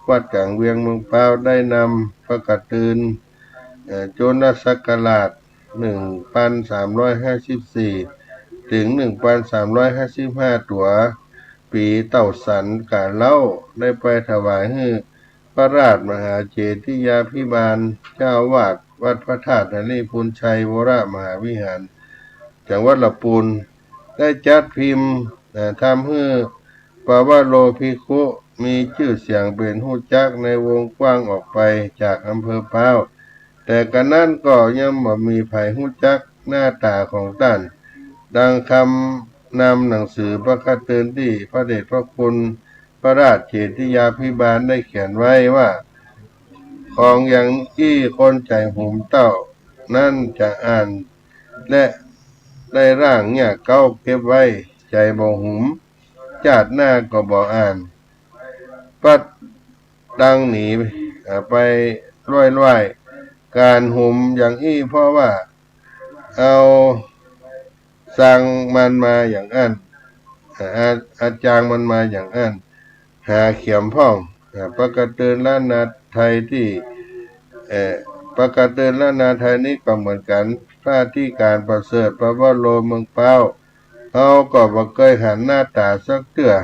วัดกลางเวียงเมืองเป้าได้นำประกาศเตือนจนศักราช 1354 ถึง 1355 ตัวปีเต่าสันกาเล่าได้ไปถวายให้พระราชมหาเจติยาภิบาลเจ้าวาดวัดพระธาตุนริพุนชัยวรมหาวิหารจังหวัดลำพูนได้จัดพิมพ์ทำให้ปวโรภิกขุมีชื่อเสียงเป็นฮู้จักในวงกว้างออกไปจากอำเภอพร้าวแต่กันนั้นก็ยังบ่มีไผฮู้จักหน้าตาของท่านดังคำนำหนังสือประกาศเตือนที่พระเดชพระคุณพระราชเจติยาภิบาลได้เขียนไว้ว่าของอย่างที่คนใจหุมเต้านั่นจะอ่านและได้ร่างเนี่ยเก้าเก็บไว้ใจบ่หุมจาดหน้าก็บ่อ่านปัดดังหนีไปร้อยๆการหุมอย่างอี้เพราะว่าเอาสั่งมันมาอย่างอันอาจารย์มันมาอย่างอันหาเขียมพ่องประกาศเตือนล้านนาไทยที่ประกาศเตือนล้านนาไทยนี้ก็เหมือนกันพระที่การประเสริฐพระวโรเมืองเป้าเขาก็บ่เคยหันหน้าตาสักเตื้อ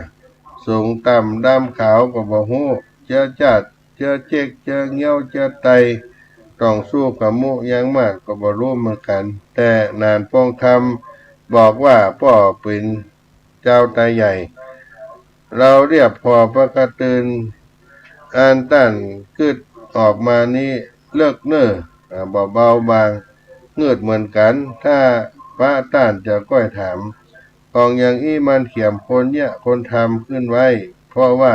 สูงต่ำดำขาวก็บ่ฮู้เจอจัดเจอเจ๊กเจอเงี้ยวเจอไตต้องสู้กับมุยังมากก็บ่รู้เหมือนกันแต่นานป้องคำบอกว่าพ่อเป็นเจ้าตาใหญ่เราเรียบพอประกาศเตือนอ่านตั้นขึ้นออกมานี้เลิกเน้อ เบาบางเงืดเหมือนกันถ้าพระต้านจะก้อยถามของอย่างอี้มันเขียมคนเนี่ยคนทำขึ้นไว้เพราะว่า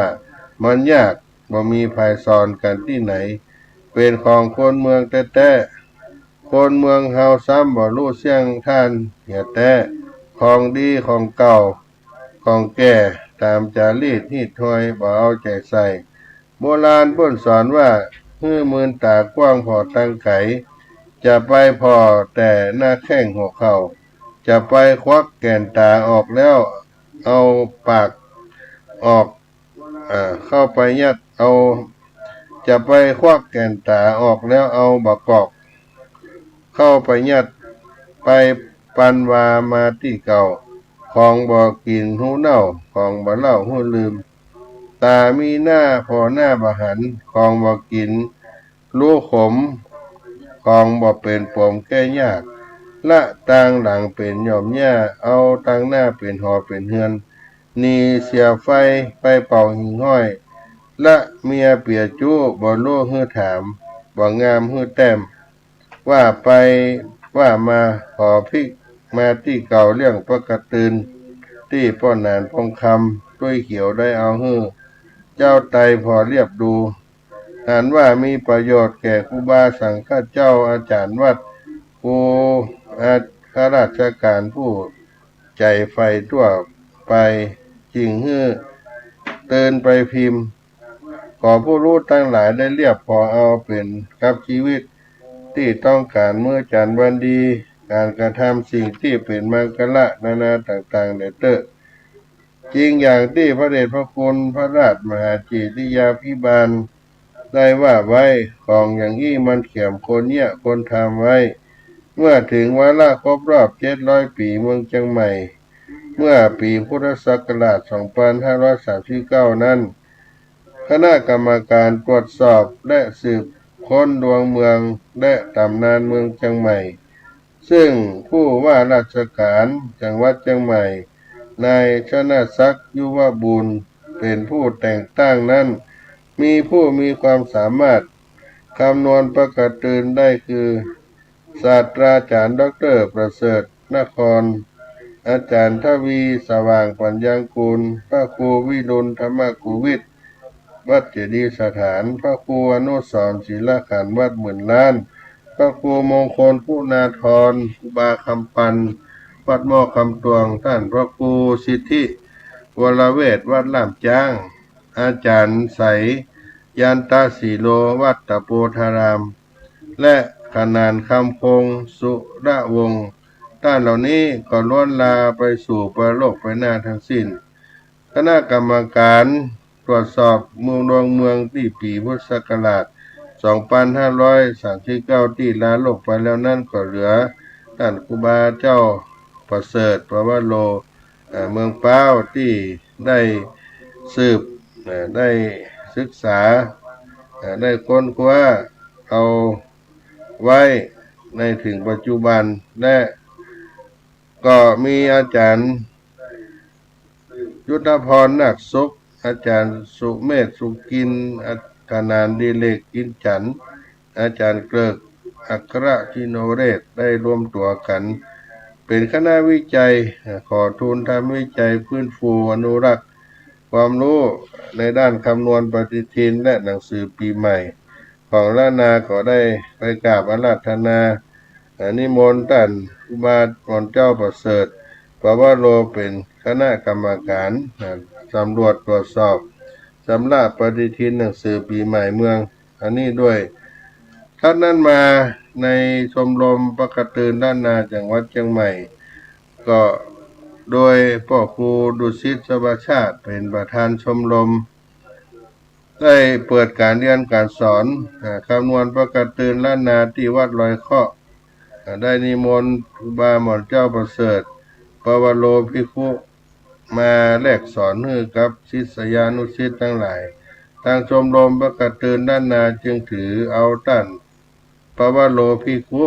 มันยากบ่มีภายสอนกันที่ไหนเป็นของคนเมืองแต่คนเมืองเฮาซ้ำบ่รู้เสียงท่านเหียแต่ของดีของเก่าของแก่ตามจารีตฮีดถ้อยบ่เอาใจใส่โบราณเพิ่นสอนว่าฮื้อมืนตากว้างพอตั้งไกจะไปพอแต่หน้าแข้งหัวเข่าจะไปควักแก่นตาออกแล้วเอาปากออกเข้าไปยัดเอาจะไปควักแก่นตาออกแล้วเอาบักกอกเข้าไปยัดไปปันวามาที่เก่าของบ่กินหูเน่าของบ่เล่าหูลืมตามีหน้าพอหน้าบหันของบ่กินรู้ขมของบ่เป็นปมแก้ยากละต่างหลังเป็นหย่อมหญ้าเอาต่างหน้าเป็นหอเป็นเฮือนนีเสียไฟไปเป่าหิ่งห้อยละเมียเปียจู้บ่รู้ฮื้อถามบ่งามฮื้อแต้มว่าไปว่ามาขอพริกมาที่เก่าเรื่องปกตืนที่ป้อนนานพองคำด้วยเขียวได้เอาฮื้อเจ้าไตพอเรียบดูอ่านว่ามีประโยชน์แก่ครูบาสังฆเจ้าอาจารย์วัดผู้ข้าราชการผู้ใจไฟทั่วไปจริงฮื้อเตือนไปพิมพ์ขอผู้รู้ทั้งหลายได้เรียบพอเอาเป็นกับชีวิตที่ต้องการเมื่อจันทร์วันดีการกระทำสิ่งที่เป็นมังคละนานาต่างๆเดเตอร์จริงอย่างที่พระเดชพระคุณพระราชมหาจิตยาภิบาลได้ว่าไว้ของอย่างนี้มันเขียมคนเนี่ยคนทำไว้เมื่อถึงวาระครบรอบ700 ปีเมืองเชียงใหม่เมื่อปีพุทธศักราช2539นั้นคณะกรรมการตรวจสอบและสืบค้นดวงเมืองและตำนานเมืองเชียงใหม่ซึ่งผู้ว่าราชการจังหวัดเชียงใหม่นายชนะศักดิ์ยุวบุญเป็นผู้แต่งตั้งนั้นมีผู้มีความสามารถคำนวณประกาศตื่นได้คือศาสตราจารย์ดร.ประเสริฐนครอาจารย์ทวีสว่างปัญญางกูลพระครูวิรุณธรรมกุวิทย์วัดเจดีย์สถานพระครูอนุสรณ์ศิลขันธ์วัดหมื่นล้านพระครูมงคลคุณาธรครูบาคำปันวัดหม้อคำตวงท่านพระครูสิทธิวรเวทวัดลาดจ้างอาจารย์ใสยันตาสีโลวัดตะโพธารามและขนานคำพงสุระวงศ์ท่านเหล่านี้ก็ล้วนลาไปสู่ปรโลกไปหน้าทั้งสิ้นคณะกรรมการตรวจสอบเมืองดวงเมืองที่ปีพุทธศักราช2539ที่ลาโลกไปแล้วนั่นก็เหลือท่านครูบาเจ้าประเสริฐประวัติโลเมืองเป้าที่ได้สืบได้ศึกษาได้ค้นคว้าเอาไว้ในถึงปัจจุบันและก็มีอาจารย์ยุทธพรนักสุขอาจารย์สุเมธสุกินอาจารย์ดิเลกกินจันทร์อาจารย์เกลิกอัครชิโนเรศได้รวมตัวกันเป็นคณะวิจัยขอทุนทำวิจัยพื้นฟูอนุรักษ์ความรู้ในด้านคำนวณปฏิทินและหนังสือปีใหม่ของล้านนาก็ได้ไปกราบอาราธนานิมนต์ท่านครูบาหม่อมเจ้าประเสริฐปวโรเป็นคณะกรรมการสำรวจตรวจสอบสำนักปฏิทินหนังสือปีใหม่เมืองอันนี้ด้วยท่านนั้นมาในชมรมประกาศตื่นด้านนาจังหวัดเชียงใหม่ก็โดยพ่อครูดุสิตสวัชชาติเป็นประธานชมรมได้เปิดการเรียนการสอนคำนวณประกาศตื่นล้านนาที่วัดลอยเคาะได้นิมนต์ครูบาหม่อมเจ้าประเสริฐปวโรภิกขุมาแลกสอนให้กับศิษยานุศิษย์ทั้งหลายทางชมรมประกาศตื่นด้านนาจึงถือเอาท่านปวโรภิกขุ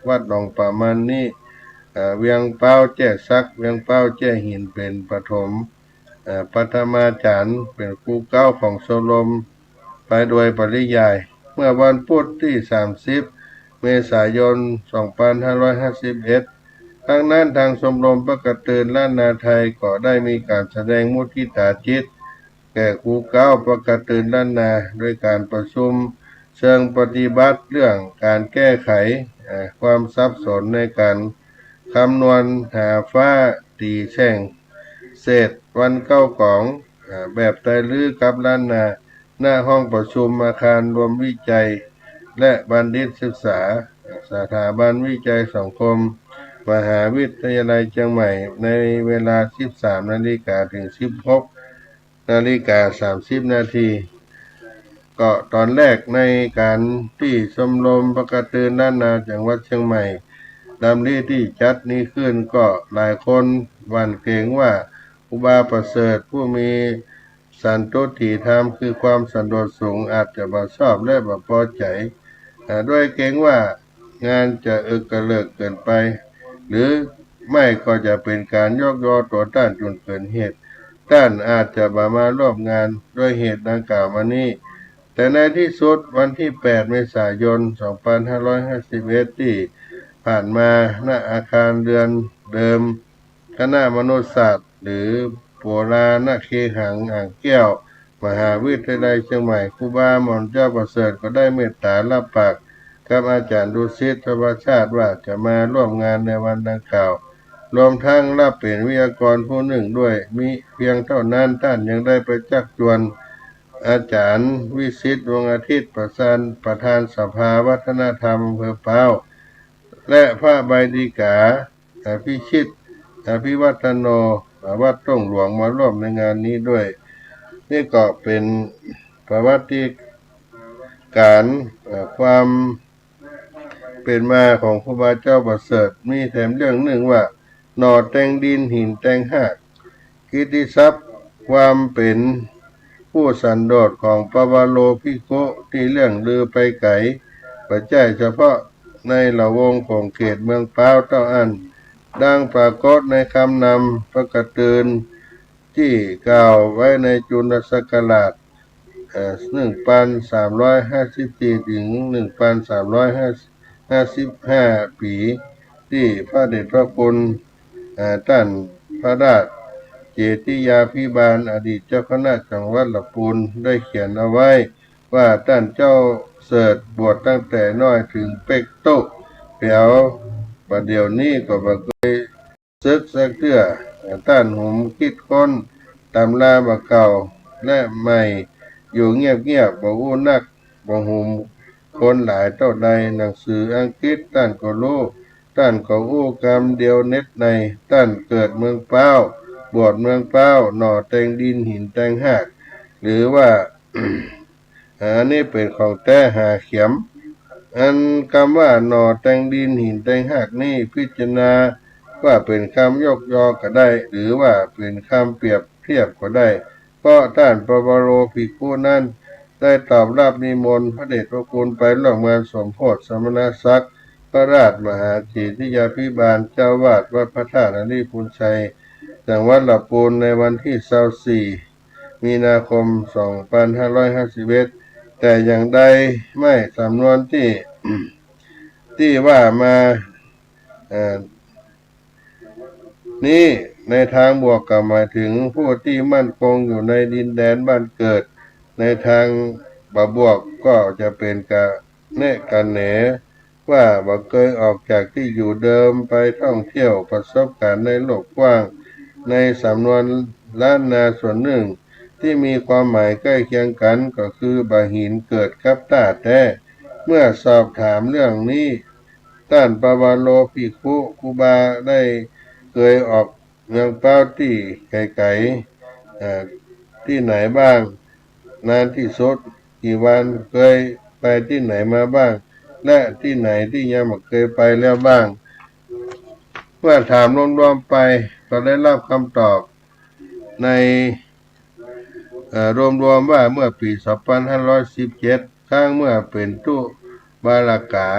วัดหนองป่ามันนี่เวียงเป้าแจ้ซักเวียงเป้าแจ้หินเป็นปฐมปฐมาจารย์เป็นครูเก้าของชมรมไปโดยปริยายเมื่อวันพุธที่30 เมษายน 2551ครั้งนั้นทางชมรมประกาศเตือนล้านนาไทยก็ได้มีการแสดงมุทิตาจิตแก่ครูเก้าประกาศเตือนล้านนาด้วยการประชุมเชิงปฏิบัติเรื่องการแก้ไขความสับสนในการคำนวณหาฟ้าตีแช่งเศษวันเก้ากองแบบไตรลือกับล้านนาหน้าห้องประชุมอาคารรวมวิจัยและบัณฑิตศึกษาสถาบันวิจัยสังคมมหาวิทยาลัยเชียงใหม่ในเวลา 13 นาฬิกาถึง 16 นาฬิกา 30 นาทีก็ตอนแรกในการที่ชมรมประกาศเตือนล้านนาจังหวัดเชียงใหม่ดำริที่จัดนี้ขึ้นก็หลายคนหวั่นเกรงว่าครูบาประเสริฐผู้มีสันโตถีธรรมคือความสันโดษสูงอาจจะบ่ชอบและบ่พอใจด้วยเกรงว่างานจะกระเลิกเกินไปหรือไม่ก็จะเป็นการยกยอตัวต้านจนเกินเหตุต้านอาจจะมาร่วมงานด้วยเหตุดังกล่าวมานี้แต่ในที่สุดวันที่ 8 เมษายน 2551 ที่ผ่านมาณอาคารเรือนเดิมคณะมนุษยศาสตร์หรือโบราณเคหังอ่างแก้วมหาวิทยาลัยเชียงใหม่ครูบาหม่อมเจ้าประเสริฐก็ได้เมตตารับปากกับอาจารย์ดุสิตธรรมชาติว่าจะมาร่วมงานในวันดังกล่าวรวมทั้งรับเป็นวิทยากรผู้หนึ่งด้วยมิเพียงเท่านั้นท่านยังได้ไปชักชวนอาจารย์วิสิต ดวงอาทิตย์ประธานสภาวัฒนธรรมอำเภอพร้าวและพระใบดีกาพิชิตอภิวัฒโนวัดต้องหลวงมาร่วมในงานนี้ด้วยนี่ก็เป็นประวัติการความเป็นมาของครูบาเจ้าประเสริฐมีแถมเรื่องหนึ่งว่าหน่อแตงดินหินแตงหากกิตติศัพท์ความเป็นผู้สันโดษของปวโรภิโกที่เรื่องลือไปไกลปัจจัยเฉพาะในละวงของเขตเมืองพร้าวเต้าอันดังปรากฏในคำนำประกาศเตือนที่กล่าวไว้ในจุลศักราช1354 ถึง 1355 ปีที่พระเดชพระคุณท่านพระราชเจติยาภิบาลอดีตเจ้าคณะจังหวัดลำพูนได้เขียนเอาไว้ว่าท่านเจ้าเสิร์ชบวชตั้งแต่น้อยถึงเป็กโตเปียวประเดี๋ยวนี้ก็บ่เคยศึกสักเทื่อท่านหุมคิดค้นตำราบ่เก่าและใหม่อยู่เงียบๆบ่อู้นักบ่หุมคนหลายเท่าใดหนังสืออังกฤษท่านก็รู้ท่านก็อู้กรรมเดียวเน็ตในท่านเกิดเมืองเป้าบวชเมืองเป้าหน่อแตงดินหินแตงหากหรือว่า อันนี้เป็นของแต้หาเข็มอันคำว่าหน่อแตงดินหินแตงหากนี่พิจารณาว่าเป็นคำยกยอก็ได้หรือว่าเป็นคำเปรียบเทียบก็ได้เพราะท่านปวโรภิกขุนั้นได้ตอบรับนิมนต์พระเดชพระคุณไปร่วมงานสมโภชสมณศักดิ์พระราชมหาเถรยาภิบาลเจ้าวาดวัดพระธาตุนรีพูนชัยจังหวัดลำพูนในวันที่ 24 มีนาคม 2551แต่อย่างใดไม่สำนวนที่ ที่ว่ามานี้ในทางบวกก็หมายถึงผู้ที่มั่นคงอยู่ในดินแดนบ้านเกิดในทางบวกก็จะเป็นกะแนะกันแหนว่าบ่เคยออกจากที่อยู่เดิมไปท่องเที่ยวประสบการณ์ในโลกกว้างในสำนวนล้านนาส่วนหนึ่งที่มีความหมายใกล้เคียงกันก็คือบาหินเกิดกับตาแท้เมื่อสอบถามเรื่องนี้ท่านปวโรภิกขุครูบาได้เคยออกเมืองเป้าที่ไกลๆที่ไหนบ้างนานที่สุดกี่วันเคยไปที่ไหนมาบ้างและที่ไหนที่ยังไม่เคยไปแล้วบ้างเมื่อถามรวมๆไปก็ได้รับคำตอบในรวมว่าเมื่อปี 2517 ครั้งเมื่อเป็นตุบาลกา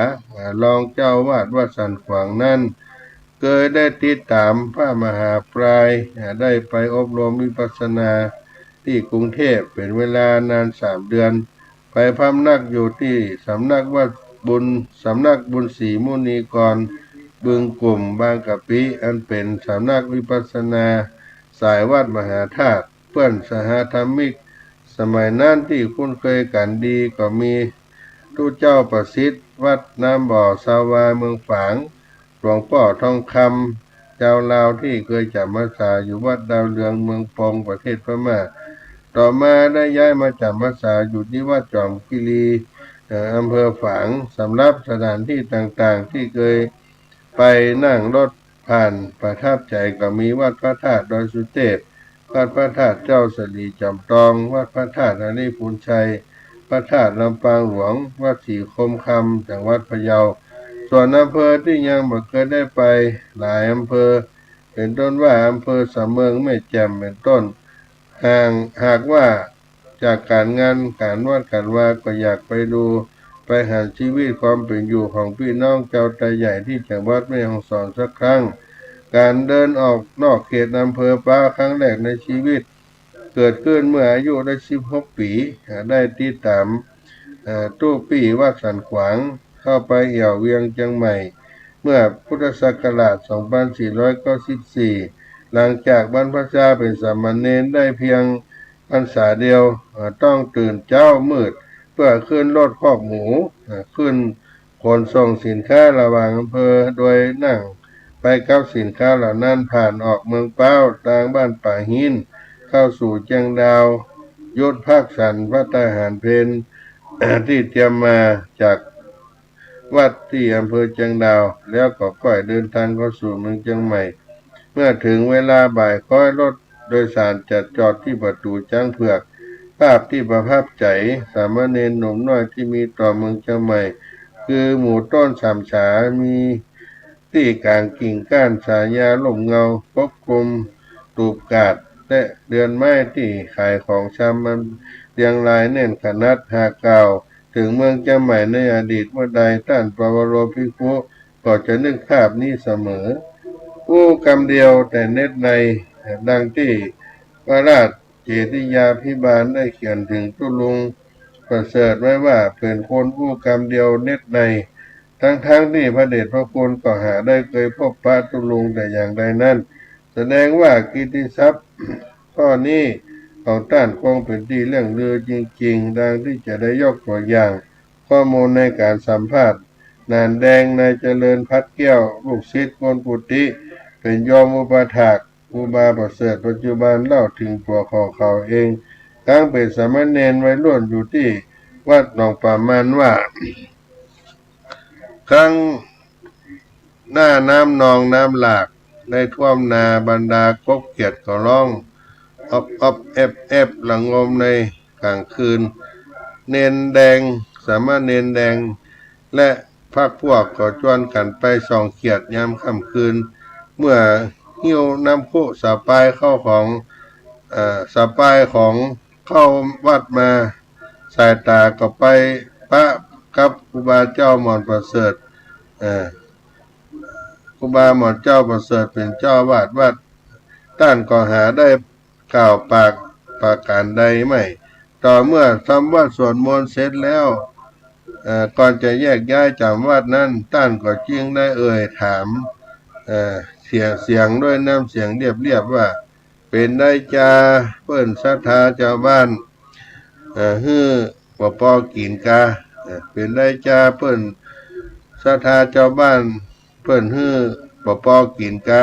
รองเจ้าวาดวัดสันขวางนั้นเคยได้ติดตามพระมหาปรายได้ไปอบรมวิปัสสนาที่กรุงเทพเป็นเวลานาน3 เดือนไปพำนักอยู่ที่สำนักวัด บุญสำนักบุญศรีมุนีกรบึงกลุ่มบางกะปิอันเป็นสำนักวิปัสสนาสายวัดมหาธาตุเพื่อนสหธรรมิกสมัยนั้นที่คุ้นเคยกันดีก็มีทุเจ้าประสิทธิ์วัดน้ำบ่อสาวาเมืองฝางหลวงพ่อทองคำเจ้าลาวที่เคยจำพรรษาอยู่วัดดาวเรืองเมืองปงประเทศพม่าต่อมาได้ย้ายมาจำพรรษาอยู่ที่วัดจอมกิรีอำเภอฝางสำหรับสถานที่ต่างๆที่เคยไปนั่งรถผ่านประทับใจก็มีวัดพระธาตุดอยสุเทพวัดพระธาตุเจ้าสลีจอมทองวัดพระธาตุอาลีพูนชัยพระธาตุลำปางหลวงวัดศรีคมคำจังหวัดพะเยาส่วนอำเภอที่ยังไม่เคยได้ไปหลายอำเภอเป็นต้นว่าอำเภอสำเมืองแม่แจ่มเป็นต้นหากว่าจากการงานการวัดการว่าก็อยากไปดูไปหาชีวิตความเป็นอยู่ของพี่น้องเจ้าตาใหญ่ที่จังหวัดแม่ฮ่องสอนสักครั้งการเดินออกนอกเขตอำเภอป้าครั้งแรกในชีวิตเกิดขึ้นเมื่ออายุได้16 ปีได้ติดตามตู้ปี่วัดสันขวางเข้าไปเอี่ยวเวียงเชียงใหม่เมื่อพุทธศักราช 2494 หลังจากบรรพชาเป็นสามเณรได้เพียงพรรษาเดียวต้องตื่นเช้ามืดเพื่อขึ้นรถคอกหมูขึ้นขนส่งสินค้าระหว่างอำเภอโดยนั่งไปกับสินค้าเหล่านั้นผ่านออกเมืองเป้าทางบ้านป่าหินเข้าสู่เจียงดาวยุทธภาคสันพระทหารเพลที่เตรียมมาจากวัดที่อำเภอเจียงดาวแล้วก็ค่อยเดินทางเข้าสู่เมืองเชียงใหม่เมื่อถึงเวลาบ่ายค่อยรถโดยสารจัดจอดที่ประตูช้างเผือกภาพที่ประทับใจสามเณรหนุ่มน้อยที่มีต่อเมืองเชียงใหม่คือหมู่ต้นสามฉามีที่กลางกิ่งก้านฉายาล่มเงาปกคลุมตูบกาดและเดือนไม้ที่ขายของชำมันเรียงรายแน่นขนาดหากกล่าวถึงเมืองเชียงใหม่ในอดีตเมื่อใดท่านปวโรภิกขุก็จะนึกภาพนี้เสมอผู้กำเดียวแต่เน็ตในดังที่พระราชเจติยาภิบาลได้เขียนถึงตุลุงประเสริฐไว้ว่าเป็นคนผู้กำเดียวเน็ตในทั้งที่พระเดชพระคุณก็หาได้เคยพบพระตุลุงแต่อย่างใดนั้นแสดงว่ากิตติศัพท์ข้อนี้ของท่านคงเป็นที่เรื่องลือจริงๆดังที่จะได้ยกตัวอย่างข้อมูลในการสัมภาษณ์นานแดงนายเจริญพัดแก้วลูกศิษย์โกนกุฏิเป็นโยมอุปถากครูบาประเสริฐปัจจุบันเล่าถึงตัวของเขาเองทั้งเป็นสามเณรวัยรุ่นอยู่ที่วัดหนองป่ามันว่าครั้งหน้าน้ำนองน้ำหลากได้ท่วมนาบรรดากบเกียดก็ร้องอบเอฟหลังงมในกลางคืนเนนแดงสามเณรแดงและพรรคพวกก็ชวนกันไปส่องเขียดยามค่ำคืนเมื่อหิ้วน้ำพุสาปายเข้าของสาปายของเข้าวัดมาสายตาก็ไปพระกับครูบาเจ้าหม่อนประเสริฐครูบาหม่อนเจ้าประเสริฐเป็นเจ้าวาดวัดท่านก็หาได้กล่าวปากประการใดไม่ต่อเมื่อทำวัดสวดมนต์เสร็จแล้วก่อนจะแยกย้ายจากวัดนั้นท่านก็จึงได้ถามเสียงด้วยน้ำเสียงเรียบว่าเป็นได้จาเปิ้นศรัทธาเจ้าบ้านฮื้อบ่พอกินกาเป็นได้จาเปิ้นศรัทธาเจ้าบ้านเปิ้นฮื้อบ่พอกินกา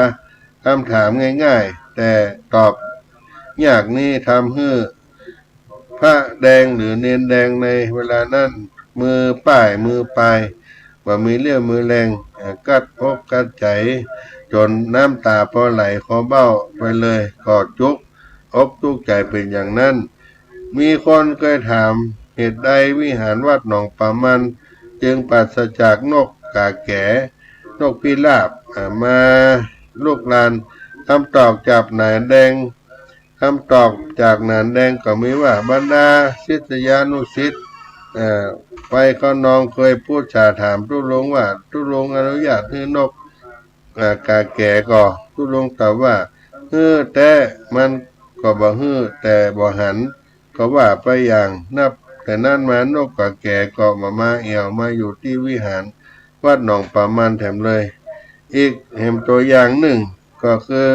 คำถามง่ายๆแต่ตอบยากนี้ทำให้พระแดงหรือเนนแดงในเวลานั้นมือป้ายมือปลายว่ามีเลี้ยวมือแรงกัดอกกัดใจจนน้ำตาพอไหลคอเบ้าไปเลยกอดจุกอกทุกใจเป็นอย่างนั้นมีคนเคยถามเหตุใดวิหารวัดหนองป่ามันจึงปราศจากนกกาแก่นกพิราบมาลูกลานคำตอบจากนายแดงคำตอบจากนายแดงก็มีว่าบรรดาศิษยานุศิษย์ไปเขาน้องเคยพูดถามตุลงว่าตุลงอนุญาตให้นกกาแก่ก็ตุลงตอบว่าแต่มันก็บ่แต่บ่หันก็ว่าไปอย่างนับ แต่นั่นมานกกะแก่เกาะมาเอวมาอยู่ที่วิหารวัดหนองป่ามันแถมเลย อีกเห็นตัวอย่างหนึ่งก็คือ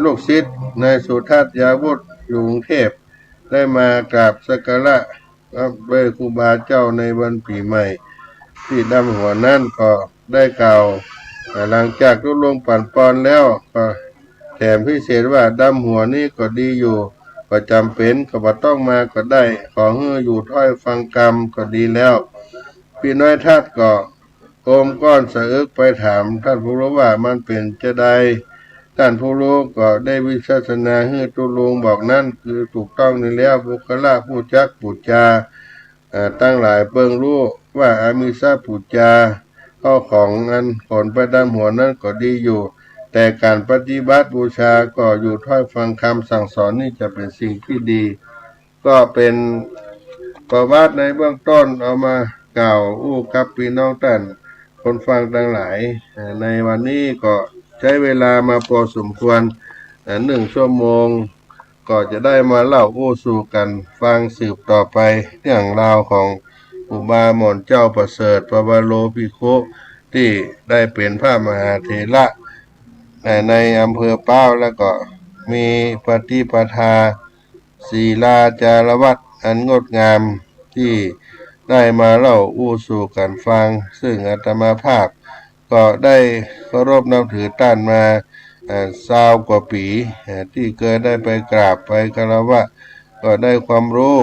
ลูกศิษย์นายสุทัศน์ยาวุฒิอยู่กรุงเทพได้มากราบสักการะพระครูบาเจ้าในวันปีใหม่ที่ดำหัวนั่นก็ได้กล่าวหลังจากทุลงปั่นปอนแล้วก็แถมพิเศษว่าดำหัวนี่ก็ดีอยู่ก็จำเป็นก็บ่ต้องมาก็ได้ขอให้อยู่ถ้อยฟังกรรมก็ดีแล้วพี่น้อยทัดก็โอมก้อนสะอึกไปถามท่านผู้รู้ว่ามันเป็นจะใดท่านผู้รู้ก็ได้วิสัชนาให้ตุลุงบอกนั่นคือถูกต้องนี่แล้วบุคลาผู้จักปุจจาตั้งหลายเบิ่งรู้ว่าอามิสาปุจจาข้อของอันผลประดำหัวนั้นก็ดีอยู่แต่การปฏิบัติบูชาก็อยู่ถ้อยฟังคำสั่งสอนนี่จะเป็นสิ่งที่ดี ก็เป็นประวัติในเบื้องต้นเอามากล่าวอู้กับพี่น้องท่านคนฟังทั้งหลายในวันนี้ก็ใช้เวลามาพอสมควร1 ชั่วโมงก็จะได้มาเล่าอู้สู่กันฟังสืบต่อไปเรื่องราวของอุบาหม่อนเจ้าประเสริฐปวโรภิกขุที่ได้เป็นพระมหาเถระในอำเภอเป้าแล้วก็มีปฏิปทาศีลาจารวัตรอันงดงามที่ได้มาเล่าอู้สู่กันฟังซึ่งอาตมาภาพก็ได้เคารพนับถือต้านมา20 กว่าปีที่เคยได้ไปกราบไปคารวะก็ได้ความรู้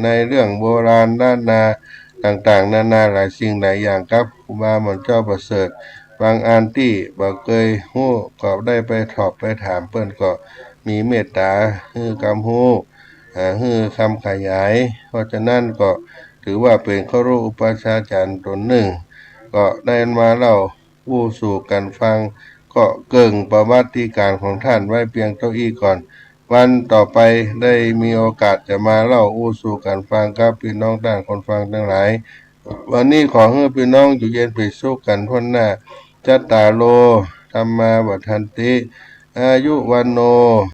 ในเรื่องโบราณด้านนาต่างๆนานาหลายสิ่งหลายอย่างครับครูบาหม่อนเจ้าประเสริฐบางอันที่บ่เคยฮู้ก็ได้ไปสอบไปถามเพิ่นก็มีเมตตาฮือคำฮู้ฮือคำขยายเพราะฉะนั้นก็ถือว่าเป็นครูอุปัชฌาจารย์ตนหนึ่งก็ได้มาเล่าอู้สู่กันฟังก็เกิ่งประวัติการของท่านไว้เพียงเท่านี้ก่อนวันต่อไปได้มีโอกาสจะมาเล่าอู้สู่กันฟังครับพี่น้องท่านคนฟังทั้งหลายวันนี้ขอให้พี่น้องอยู่เย็นเป็นสุขกันพ้นหน้าจัตตาโลธัมมาวัฏฏันติอายุวันโน